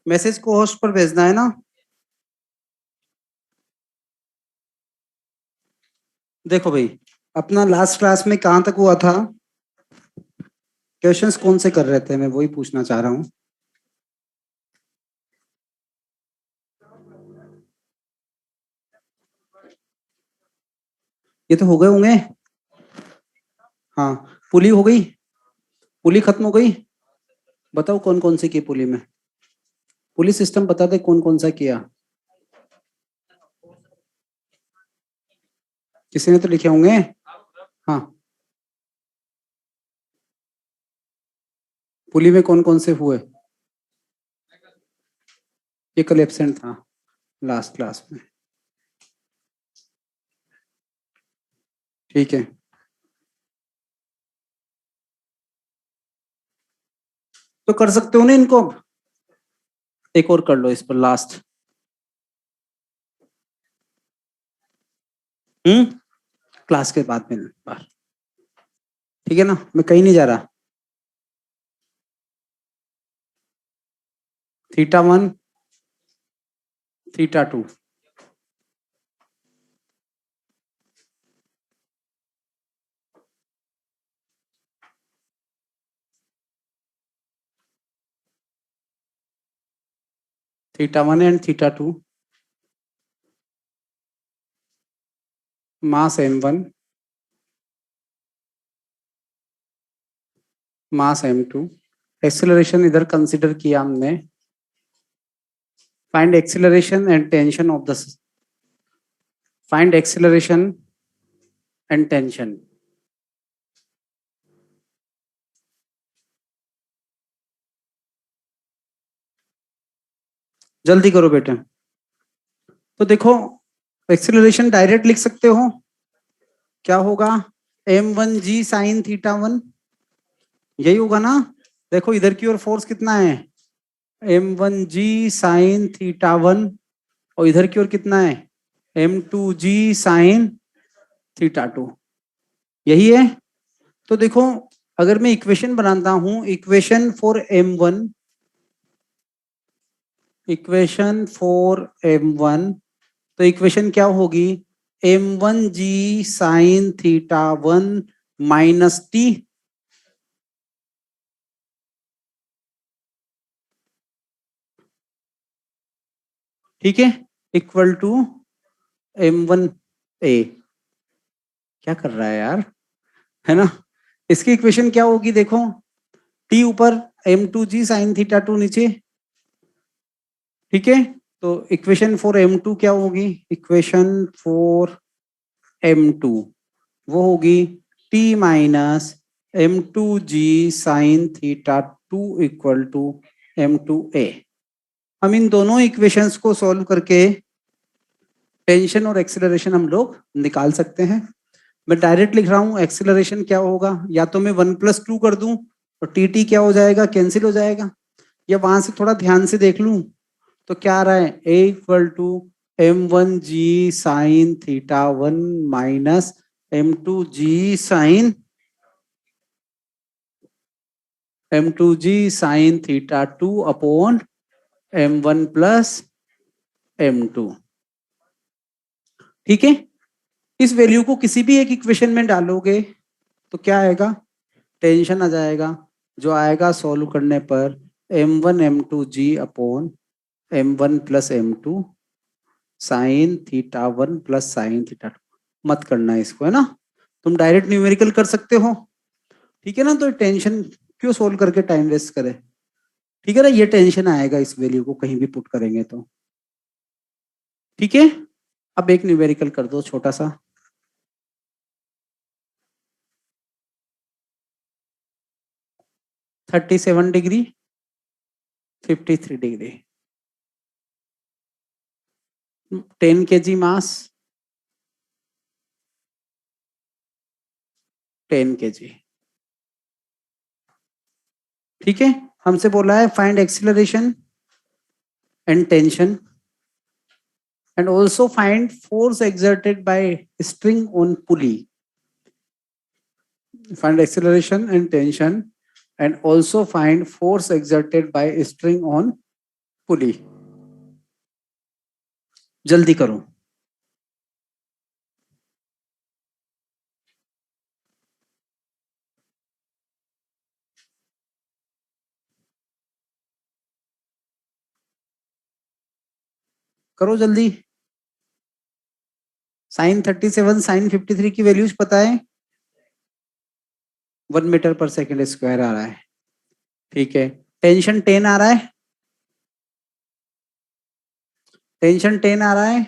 Message को host पर भेजना है ना। देखो भाई, अपना लास्ट क्लास में कहाँ तक हुआ था? क्वेश्चंस कौन से कर रहे थे, मैं वही पूछना चाह रहा हूँ। ये तो हो गए होंगे। हाँ, पुली हो गई, पुली खत्म हो गई। बताओ कौन कौन सी की पुली में। पुली सिस्टम बता दे कौन कौन सा किया। किसी ने तो लिखे होंगे। हाँ, पुली में कौन कौन से हुए। ये कल एब्सेंट था लास्ट क्लास में। ठीक है, तो कर सकते हो ना इनको। एक और कर लो इस पर लास्ट। क्लास के बाद में बार। ठीक है ना, मैं कहीं नहीं जा रहा। Theta 1 theta 2। Theta 1 and theta 2 mass m1 mass m2। Acceleration इधर कंसीडर किया हमने। Find acceleration and tension of the find acceleration and tension. जल्दी करो बेटे। तो देखो, एक्सेलरेशन डायरेक्ट लिख सकते हो। क्या होगा? m1g साइन थीटा 1, यही होगा ना। देखो इधर की ओर फोर्स कितना है, m1g साइन थीटा 1, और इधर की ओर कितना है, m2g साइन थीटा 2। यही है। तो देखो, अगर मैं इक्वेशन बनाता हूं, इक्वेशन फॉर m1, तो इक्वेशन क्या होगी, m1g sine theta 1 minus T. ठीक है, इक्वल टू m1a। क्या कर रहा है यार, है ना। इसकी इक्वेशन क्या होगी, देखो, टी ऊपर, m2g साइन थीटा 2 नीचे। ठीक है, तो इक्वेशन फॉर m2 क्या होगी, इक्वेशन फॉर m2 वो होगी t minus m2g sine theta 2 equal to m2a। हम इन दोनों इक्वेशंस को सॉल्व करके टेंशन और एक्सेलरेशन हम लोग निकाल सकते हैं। मैं डायरेक्ट लिख रहा हूं, एक्सेलरेशन क्या होगा, या तो मैं 1+2 कर दूं तो टी टी क्या हो जाएगा, कैंसिल हो जाएगा। या वहां से थोड़ा ध्यान से देख लूं तो क्या आ रहा है, a equal to m1g sine theta 1 minus m2g sine theta 2 upon m1 plus m2। ठीक है, इस वैल्यू को किसी भी एक इक्वेशन में डालोगे तो क्या आएगा, टेंशन आ जाएगा, जो आएगा सॉल्व करने पर m1 m2g upon m1 plus m2 sign theta 1 plus sign theta 2। मत करना इसको, है ना, तुम डायरेक्ट न्यूमेरिकल कर सकते हो। ठीक है ना, तो टेंशन क्यों सोल्व करके टाइम वेस्ट करे। ठीक है ना, ये टेंशन आएगा इस वैल्यू को कहीं भी पुट करेंगे तो। ठीक है, अब एक न्यूमेरिकल कर दो छोटा सा। 37 डिग्री 53 डिग्री, 10 kg मास, 10 kg। ठीक है, हमसे बोला है find acceleration and tension and also find force exerted by string on pulley. Find acceleration and tension and also find force exerted by string on pulley. जल्दी करो. करो जल्दी. साइन 37 साइन 53 की वैल्यूज पता है. 1 मीटर पर सेकेंड स्क्वायर आ रहा है. ठीक है. टेंशन 10 आ रहा है. टेंशन 10 आ रहा है.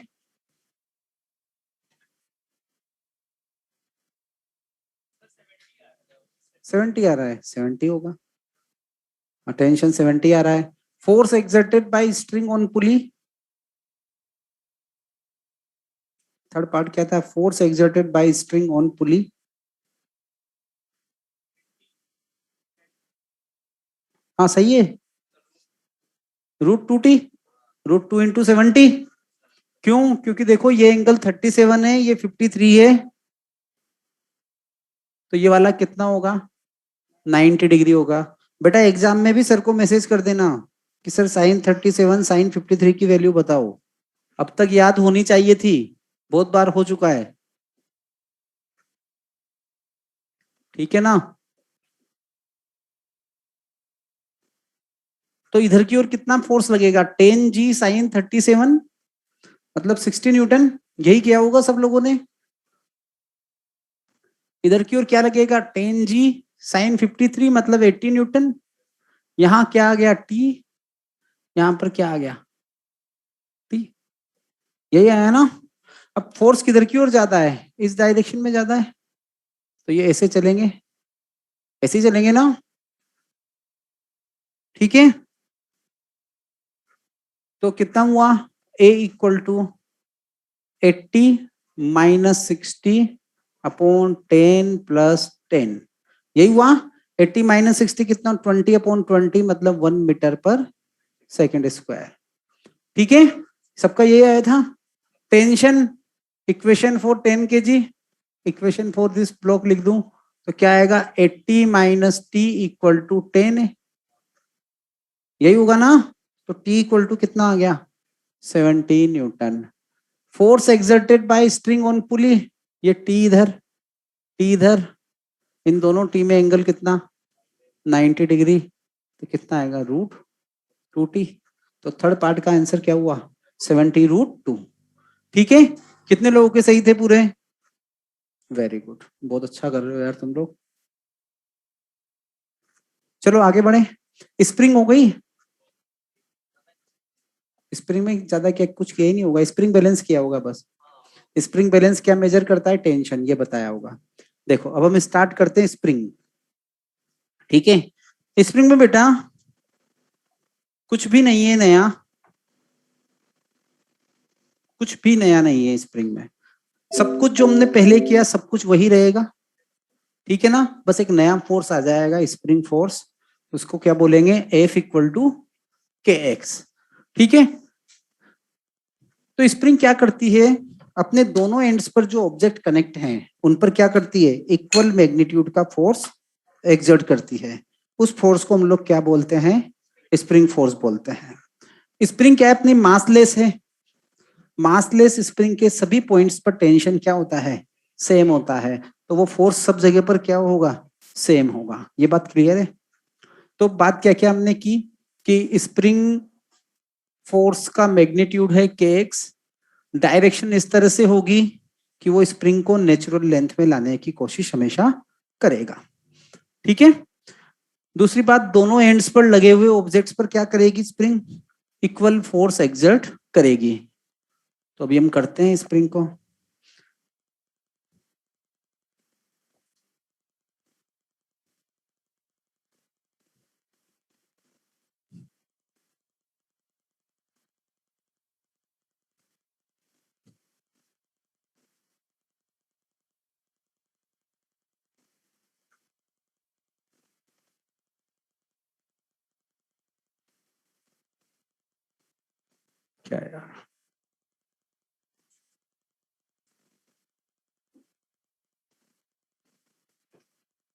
सेवेंटी आ रहा है. 70 होगा. टेंशन 70 आ रहा है. Force exerted by string on pulley. Third part क्या था? Force exerted by string on pulley. हाँ सही है. √2t. √2 इंटू 70. क्यों? क्योंकि देखो ये एंगल 37 है, ये 53 है, तो ये वाला कितना होगा? 90 डिग्री होगा. बेटा एग्जाम में भी सर को मैसेज कर देना कि सर साइन 37 साइन 53 की वैल्यू बताओ. अब तक याद होनी चाहिए थी, बहुत बार हो चुका है. ठीक है ना? तो इधर की ओर कितना फोर्स लगेगा? 10G साइन 37 मतलब 60 न्यूटन. यही किया होगा सब लोगों ने. इधर की ओर क्या लगेगा? 10G साइन 53 मतलब 80 न्यूटन. यहाँ क्या आ गया? T. यहाँ पर क्या आ गया? T. यही आया ना? अब फोर्स किधर की ओर ज्यादा है? इस डायरेक्शन में ज्यादा है, तो ये ऐसे चलेंगे. ऐसे ही चलेंगे ना? ठीक है. तो कितना हुआ? A equal to 80 minus 60 upon 10 plus 10. यही हुआ. 80 माइनस 60 कितना? 20 अपॉन 20 मतलब 1 मीटर पर सेकेंड स्क्वायर. ठीक है. सबका यही आया था. Tension equation for 10 kg. Equation for this block लिख दूं तो क्या आएगा? 80 माइनस टी इक्वल टू 10 है. यही होगा ना? तो T इक्वल टू कितना आ गया? 70 newton. Force exerted by string on pulley. ये T इधर, T इधर, इन दोनों T में एंगल कितना? 90 डिग्री. तो कितना आएगा? √2t. तो थर्ड पार्ट का आंसर क्या हुआ? 70√2. ठीक है. कितने लोगों के सही थे पूरे? Very good. बहुत अच्छा कर रहे हो यार तुम लोग. चलो आगे बढ़े. स्प्रिंग हो गई. स्प्रिंग में ज्यादा क्या कुछ किया ही नहीं होगा. स्प्रिंग बैलेंस किया होगा बस. स्प्रिंग बैलेंस क्या मेजर करता है? टेंशन. ये बताया होगा. देखो अब हम स्टार्ट करते हैं स्प्रिंग. ठीक है. स्प्रिंग में बेटा कुछ भी नहीं है नया. कुछ भी नया नहीं है स्प्रिंग में. सब कुछ जो हमने पहले किया सब कुछ वही रहेगा. ठीक है ना? बस एक नया फोर्स आ जाएगा, स्प्रिंग फोर्स. उसको क्या बोलेंगे? F equal to KX. ठीक है. तो स्प्रिंग क्या करती है? अपने दोनों एंड्स पर जो ऑब्जेक्ट कनेक्ट हैं उन पर क्या करती है? इक्वल मैग्नीट्यूड का फोर्स एक्सर्ट करती है. उस फोर्स को हम लोग क्या बोलते हैं? स्प्रिंग फोर्स बोलते हैं. स्प्रिंग क्या है? अपनी मासलेस है. मासलेस स्प्रिंग के सभी पॉइंट्स पर टेंशन क्या होता है? सेम होता है. तो वो फोर्स सब जगह पर क्या होगा? सेम होगा. ये बात क्लियर है? तो बात क्या क्या हमने की कि स्प्रिंग फोर्स का मैग्नीट्यूड है kx. डायरेक्शन इस तरह से होगी कि वो स्प्रिंग को नेचुरल लेंथ में लाने की कोशिश हमेशा करेगा. ठीक है. दूसरी बात, दोनों एंड्स पर लगे हुए ऑब्जेक्ट्स पर क्या करेगी स्प्रिंग? इक्वल फोर्स एक्सर्ट करेगी. तो अभी हम करते हैं स्प्रिंग को. क्या यार,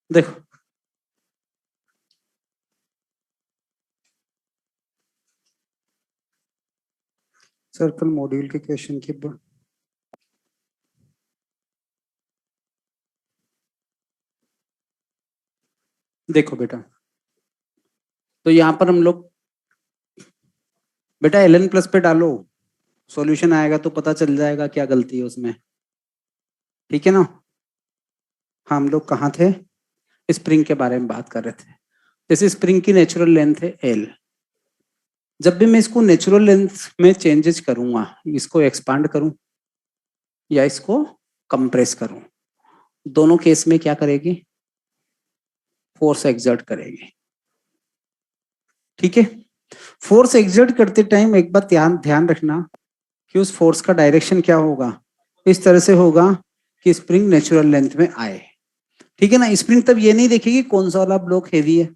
देखो सर्कल मॉड्यूल के क्वेश्चन की देखो बेटा, तो यहाँ पर हम लोग बेटा ln प्लस पे डालो, सॉल्यूशन आएगा तो पता चल जाएगा क्या गलती है उसमें, ठीक है ना। हाँ, हम लोग कहाँ थे, स्प्रिंग के बारे में बात कर रहे थे। जैसे स्प्रिंग की नेचुरल लेंथ है L, जब भी मैं इसको नेचुरल लेंथ में चेंजेस करूंगा, इसको एक्सपांड करूं या इसको कंप्रेस करूं, दोनों केस में क्या करेगी, फोर्स एक्सर्ट करेगी, ठीक है। फोर्स एक्सर्ट करते टाइम एक बात ध्यान रखना कि उस फोर्स का डायरेक्शन क्या होगा, इस तरह से होगा कि स्प्रिंग नेचुरल लेंथ में आए, ठीक है ना। स्प्रिंग तब ये नहीं देखेगी कौन सा वाला ब्लॉक हेवी है,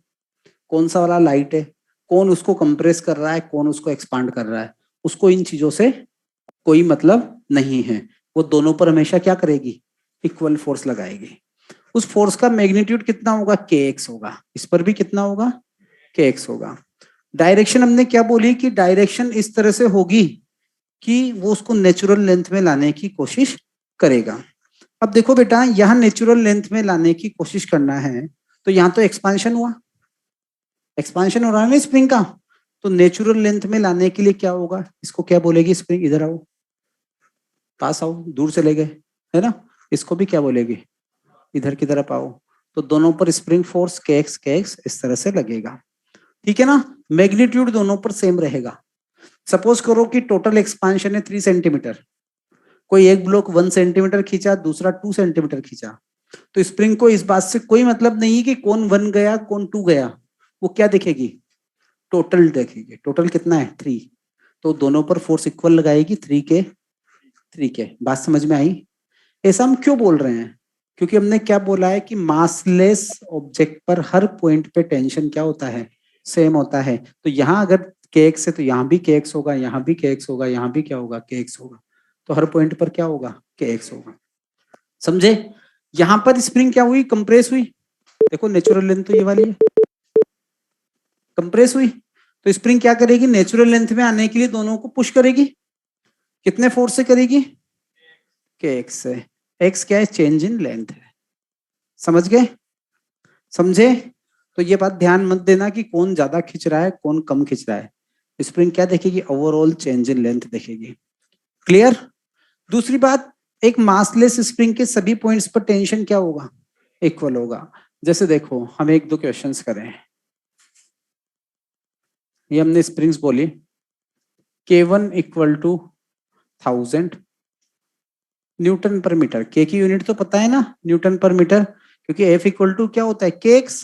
कौन सा वाला लाइट है, कौन उसको कंप्रेस कर रहा है, कौन उसको एक्सपांड कर रहा है, उसको इन चीजों से कोई मतलब नहीं है। वो दोनों पर हमेशा क्या करेगी, इक्वल फोर्स लगाएगी। उस फोर्स का मैग्नीट्यूड कितना होगा, kx होगा, इस पर भी कितना होगा, kx होगा। डायरेक्शन हमने क्या बोली कि डायरेक्शन इस तरह से होगी कि वो उसको नेचुरल लेंथ में लाने की कोशिश करेगा। अब देखो बेटा, यहाँ नेचुरल लेंथ में लाने की कोशिश करना है, तो यहाँ तो एक्सपांशन हुआ, एक्सपांशन हो रहा है ना स्प्रिंग का, तो नेचुरल लेंथ में लाने के लिए क्या होगा, इसको क्या बोलेगी स्प्रिंग, इधर आओ, पास आओ, दूर चले गए, है ना। इसको भी क्या बोलेगी, इधर की तरफ आओ। तो दोनों पर स्प्रिंग फोर्स kx इस तरह से लगेगा, ठीक है ना। मैग्नीट्यूड दोनों पर सेम रहेगा। सपोज करो कि टोटल एक्सपांशन है 3 सेंटीमीटर, कोई एक ब्लॉक 1 सेंटीमीटर खींचा, दूसरा 2 सेंटीमीटर खींचा, तो स्प्रिंग को इस बात से कोई मतलब नहीं कि कौन 1 गया कौन 2 गया, वो क्या देखेगी, टोटल देखेगी। टोटल कितना है 3, तो दोनों पर फोर्स इक्वल लगाएगी 3 के। बात समझ में आई। ऐसा हम क्यों बोल रहे हैं, क्योंकि हमने क्या बोला है कि मासलेस ऑब्जेक्ट पर हर पॉइंट पे टेंशन क्या होता है, सेम होता है। तो यहाँ अगर kx है तो यहाँ भी kx होगा, यहाँ भी kx होगा, यहाँ भी क्या होगा, kx होगा। तो हर पॉइंट पर क्या होगा, kx होगा, समझे। यहाँ पर स्प्रिंग क्या हुई, कंप्रेस हुई, देखो नेचुरल लेंथ तो ये वाली है, कंप्रेस हुई, तो स्प्रिंग क्या करेगी, नेचुरल लेंथ में आने के लिए दोनों को पुश करेगी, कितने फोर्स से करेगी, kx से। x क्या है, चेंज इन लेंथ है, समझ गए, समझे। तो ये बात ध्यान मत देना कि कौन ज्यादा खींच रहा है कौन कम खींच रहा है, स्प्रिंग क्या देखेगी, ओवरऑल चेंज इन लेंथ देखेगी, क्लियर। दूसरी बात, एक मासलेस स्प्रिंग के सभी पॉइंट्स पर टेंशन क्या होगा, इक्वल होगा। जैसे देखो हम एक दो क्वेश्चंस करें, ये हमने स्प्रिंग्स बोली, K1 इक्वल टू 1000 न्यूटन पर मीटर, के की यूनिट तो पता है ना, न्यूटन पर मीटर, क्योंकि F इक्वल टू क्या होता है, kx,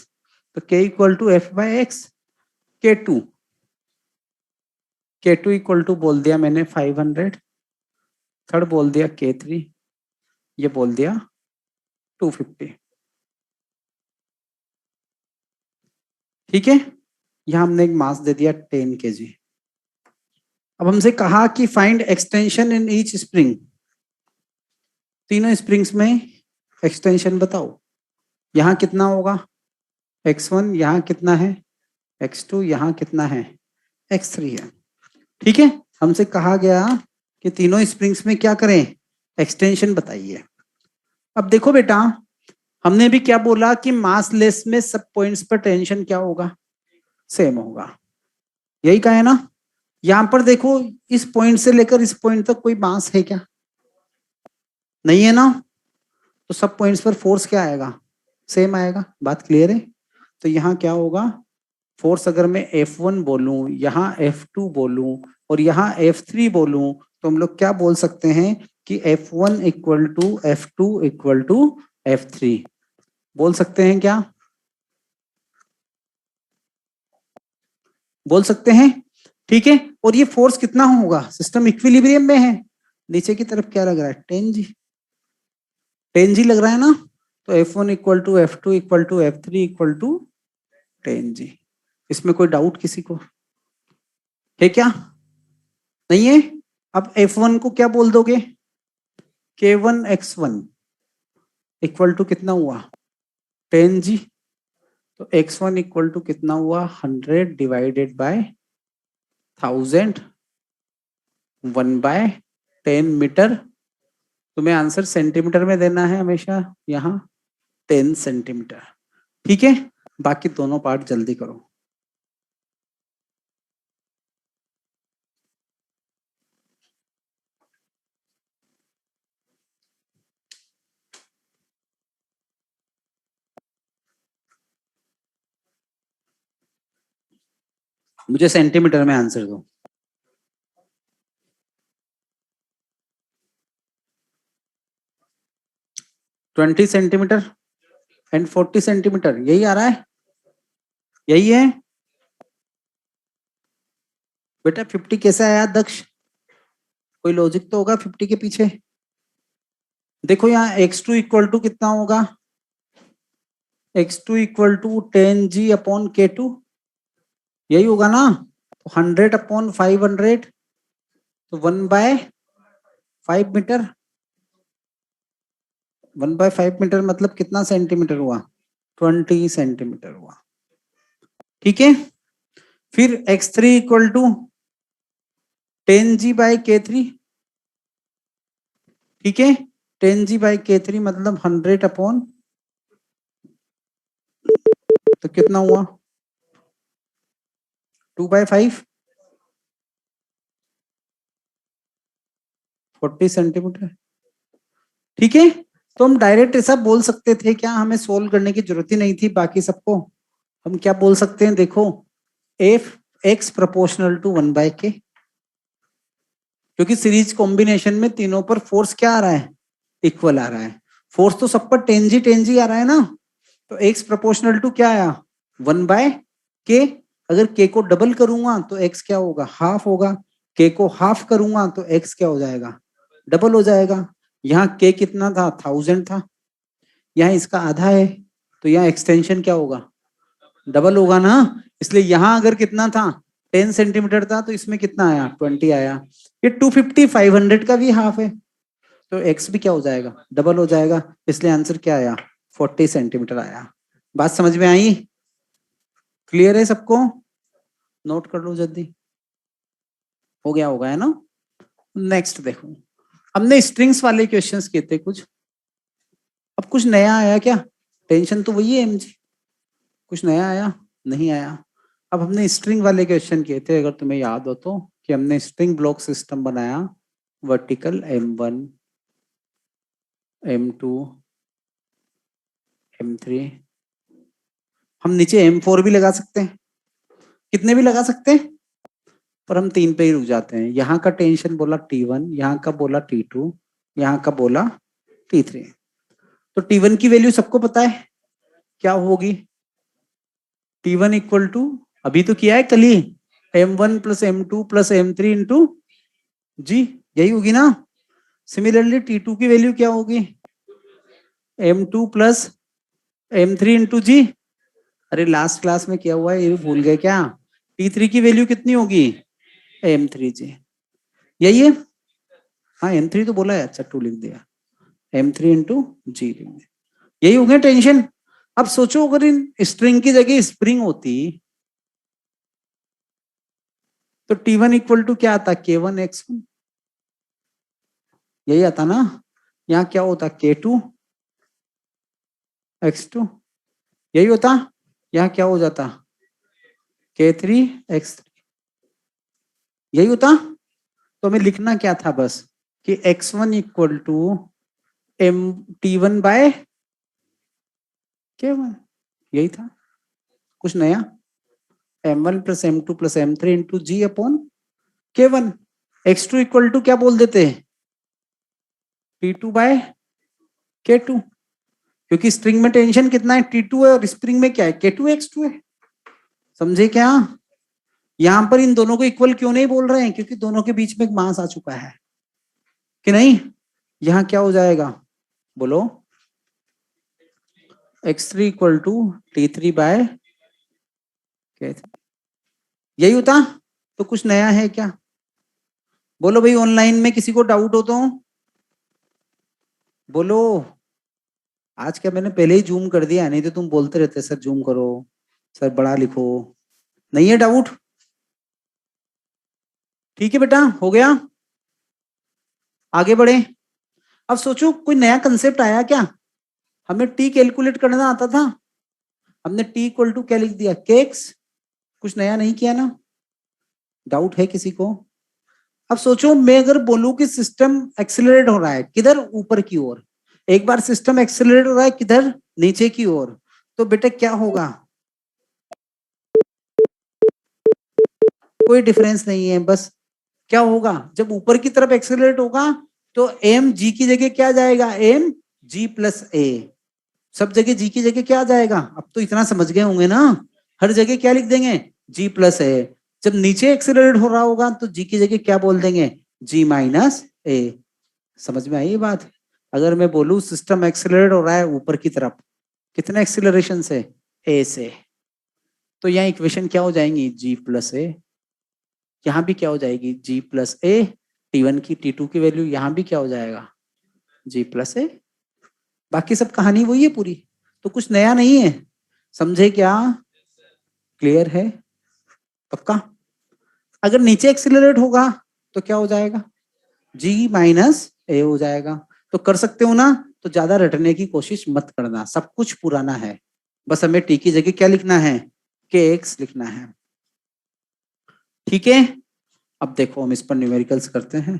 तो K equal to F by x. K2 equal to बोल दिया मैंने 500, थर्ड बोल दिया K3, ये बोल दिया 250, ठीक है। यहां हमने एक मास दे दिया 10 kg। अब हमसे कहा कि find extension in each spring, तीनों स्प्रिंग्स में एक्सटेंशन बताओ। यहाँ कितना होगा, x1, यहाँ कितना है x2, यहाँ कितना है x3 है, ठीक है। हमसे कहा गया कि तीनों स्प्रिंग्स में क्या करें, एक्सटेंशन बताइए। अब देखो बेटा, हमने भी क्या बोला कि मासलेस में सब पॉइंट्स पर टेंशन क्या होगा, सेम होगा, यही कहा है ना। यहां पर देखो, इस पॉइंट से लेकर इस पॉइंट तक कोई मास है क्या, नहीं है ना, तो सब पॉइंट्स पर फोर्स क्या आएगा, सेम आएगा, बात क्लियर है। तो यहाँ क्या होगा, फोर्स अगर मैं F1 बोलूं, यहाँ F2 बोलूं और यहाँ F3 बोलूं, तो हम लोग क्या बोल सकते हैं कि F1 equal to F2 equal to F3 बोल सकते हैं क्या, बोल सकते हैं, ठीक है। और ये फोर्स कितना होगा, सिस्टम इक्विलिब्रियम में है, नीचे की तरफ क्या लग रहा है, 10G, 10G लग रहा है ना। तो F1 equal to F2 equal to F3 equal to 10G। इसमें कोई डाउट किसी को है क्या, नहीं है। अब F1 को क्या बोल दोगे, K1 X1 इक्वल टू कितना हुआ, 10G। तो X1 इक्वल टू कितना हुआ, 100 डिवाइडेड बाय 1000 1/10 मीटर। तुम्हें आंसर सेंटीमीटर में देना है हमेशा, यहाँ 10 सेंटीमीटर। ठीक है, बाकी दोनों पार्ट जल्दी करो। मुझे सेंटीमीटर में आंसर दो। 20 सेंटीमीटर एंड 40 सेंटीमीटर, यही आ रहा है, यही है बेटा। 50 कैसे आया दक्ष? कोई लॉजिक तो होगा 50 के पीछे। देखो यहाँ x2 इक्वल टू कितना होगा, x2 equal to 10g upon k2, यही होगा ना। तो 100 अपॉन 500, तो 1/5 मीटर। 1/5 मीटर मतलब कितना सेंटीमीटर हुआ, 20 सेंटीमीटर हुआ। ठीक है, फिर x3 इक्वल टू 10g/k3, ठीक है। 10g/k3 मतलब 100 अपॉन, तो कितना हुआ 2/5, 40 सेंटीमीटर। ठीक है, तो हम डायरेक्ट ऐसा बोल सकते थे क्या, हमें सोल्व करने की जरूरत ही नहीं थी बाकी सबको। हम क्या बोल सकते हैं, देखो F x proportional to 1/k, क्योंकि सीरीज कॉम्बिनेशन में तीनों पर फोर्स क्या आ रहा है, इक्वल आ रहा है। फोर्स तो सब पर 10g आ रहा है ना, तो एक्स प्रोपोर्शनल टू क्या आया 1/k। अगर k को डबल करूंगा तो x क्या होगा, हाफ होगा। k को हाफ करूंगा तो x क्या हो जाएगा, डबल हो जाएगा। यहाँ k कितना था, 1000 था, यहाँ इसका आधा है, तो यहाँ एक्सटेंशन क्या होगा, डबल होगा ना। इसलिए यहाँ अगर कितना था 10 सेंटीमीटर था, तो इसमें कितना आया 20 आया। ये 250 500 का भी हाफ है, तो x भी क्या हो जाएगा, डबल हो जाएगा। इसलिए आंसर क्या आया 40 सेंटीमीटर आया। बात समझ में आई, क्लियर है सबको? नोट कर लो जल्दी, हो गया होगा है ना। नेक्स्ट देखो, हमने स्ट्रिंग्स वाले क्वेश्चंस किए थे कुछ, अब कुछ नया आया क्या? टेंशन तो वही है एमजी, कुछ नया आया नहीं आया। अब हमने स्ट्रिंग वाले क्वेश्चन किए थे, अगर तुम्हें याद हो तो, कि हमने स्ट्रिंग ब्लॉक सिस्टम बनाया, वर्टिकल m1 m2 m3, हम नीचे m4 भी लगा सकते हैं, कितने भी लगा सकते हैं, पर हम 3 पे ही रुक जाते हैं। यहाँ का टेंशन बोला T1, यहाँ का बोला T2, यहाँ का बोला T3। तो T1 की वैल्यू सबको पता है क्या होगी, T1 इक्वल टू, अभी तो किया है कल ही, m1 plus m2 plus m3 into g, यही होगी ना। सिमिलरली T2 की वैल्यू क्या होगी, m2 प्लस m3 इंटू जी। अरे लास्ट क्लास में क्या हुआ है ये भूल गए क्या, T3 की वैल्यू कितनी होगी m3g, यही है। हाँ m3 तो बोला है, अच्छा 2 लिख दिया, m3 इंटू जी लिख दिया, यही हो गया टेंशन। अब सोचो अगर इन स्ट्रिंग की जगह स्प्रिंग होती, तो T1 इक्वल टू क्या आता, K1 X1, यही आता ना। यहाँ क्या होता K2 X2, यही होता। यहाँ क्या हो जाता K3 X3, यही होता। तो हमें लिखना क्या था बस, कि X1 equal to m T1/K1, यही था, कुछ नया। m1 plus m2 plus m3 into g upon K1। x2 equal to क्या बोल देते हैं, T2/K2, क्योंकि स्ट्रिंग में टेंशन कितना है T2 है, और स्प्रिंग में क्या है K2 X2 है। समझे क्या? यहां पर इन दोनों को इक्वल क्यों नहीं बोल रहे हैं, क्योंकि दोनों के बीच में एक मास आ चुका है कि नहीं। यहाँ क्या हो जाएगा बोलो, x3 इक्वल टू T3/K3, यही होता। तो कुछ नया है क्या, बोलो भाई। ऑनलाइन में किसी को डाउट हो तो बोलो। आज क्या मैंने पहले ही जूम कर दिया, नहीं तो तुम बोलते रहते सर जूम करो, सर बड़ा लिखो। नहीं है डाउट? ठीक है बेटा, हो गया। आगे बढ़े। अब सोचो कोई नया कंसेप्ट आया क्या? हमें टी कैलकुलेट करना आता था, हमने टी इक्वल टू क्या लिख दिया, केक्स। कुछ नया नहीं किया ना? डाउट है किसी को? अब सोचो मैं अगर बोलूं कि सिस्टम एक्सेलरेट हो रहा है, किधर? ऊपर की ओर। एक बार सिस्टम एक्सेलरेट हो रहा है किधर? नीचे की ओर। तो बेटा क्या होगा? कोई डिफरेंस नहीं है। बस क्या होगा, जब ऊपर की तरफ एक्सेलरेट होगा तो एम जी की जगह क्या जाएगा, एम जी प्लस ए। सब जगह जी की जगह क्या आ जाएगा? अब तो इतना समझ गए होंगे ना, हर जगह क्या लिख देंगे, जी प्लस ए। जब नीचे एक्सेलरेट हो रहा होगा तो जी की जगह क्या बोल देंगे, जी माइनस ए। समझ में आई ये बात? अगर मैं बोलूं सिस्टम एक्सेलरेट हो रहा है ऊपर की तरफ, कितने एक्सेलरेशन से, ए से, तो यहाँ इक्वेशन क्या हो जाएंगी, जी प्लस ए। यहाँ भी क्या हो जाएगी, जी प्लस ए। T1 की T2 की वैल्यू यहाँ भी क्या हो जाएगा, जी प्लस ए। बाकी सब कहानी वही है पूरी, तो कुछ नया नहीं है। समझे क्या? क्लियर है? पक्का? अगर नीचे एक्सीलरेट होगा तो क्या हो जाएगा, जी माइनस ए हो जाएगा। तो कर सकते हो ना? तो ज्यादा रटने की कोशिश मत करना, सब कुछ पुराना है। बस हमें टी की जगह क्या लिखना है, के एक्स लिखना है। ठीक है, अब देखो हम इस पर न्यूमेरिकल्स करते हैं।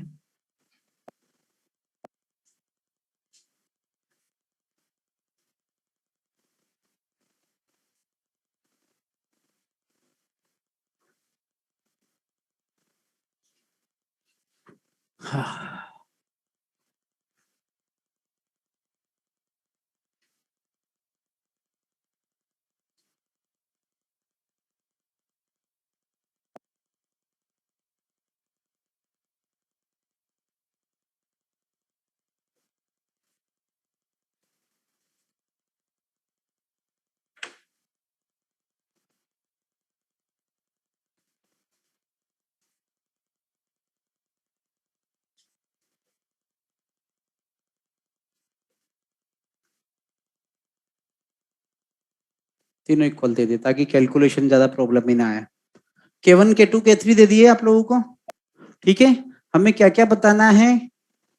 तीनों इक्वल दे दे ताकि कैलकुलेशन ज्यादा प्रॉब्लम ही ना आए। K1 K2 K3 दे दिए आप लोगों को। ठीक है, हमें क्या क्या बताना है,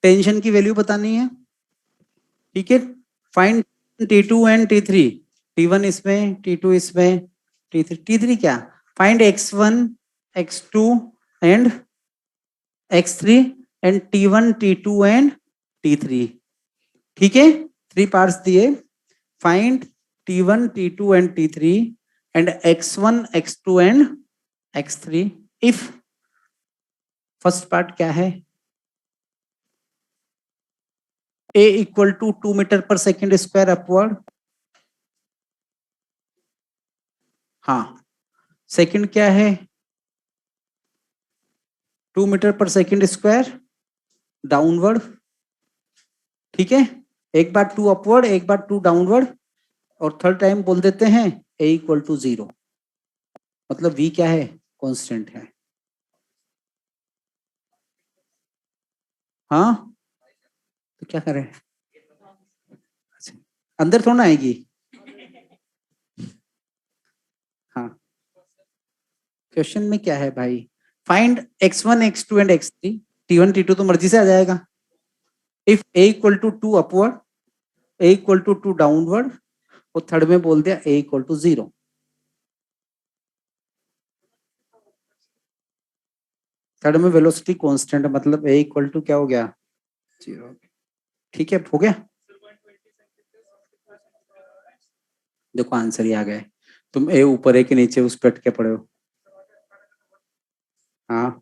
टेंशन की वैल्यू बतानी है। ठीक है, find T2 and T3। T1 इसमें, T2 इसमें, T3 क्या, find x1 x2 and x3 and T1 T2 and T3। ठीक है, 3 पार्ट्स दिए, find T1 T2 and T3 and x1 x2 and x3 if. First part क्या है, a equal to 2 metre पर second square upward. हाँ, second क्या है, 2 metre पर सेकेंड स्क्वायर डाउनवर्ड। ठीक है, एक बार 2 अपवर्ड, एक बार 2 डाउनवर्ड, और थर्ड टाइम बोल देते हैं a इक्वल टू 0। मतलब v क्या है, कांस्टेंट है। हाँ, तो क्या करें, अच्छा, अंदर थोड़ा ना आएगी। हाँ, क्वेश्चन में क्या है भाई, find x1 x2 and x3। T1 T2 तो मर्जी से आ जाएगा। If a equal to 2 upward, a equal to 2 downward, और थर्ड में बोल दिया a इक्वल टू 0। थर्ड में वेलोसिटी कांस्टेंट, मतलब a इक्वल टू क्या हो गया, 0। ठीक है, हो गया। देखो आंसर ही आ गए। तुम ए ऊपर है कि नीचे उस पर अटके पड़े हो। हाँ,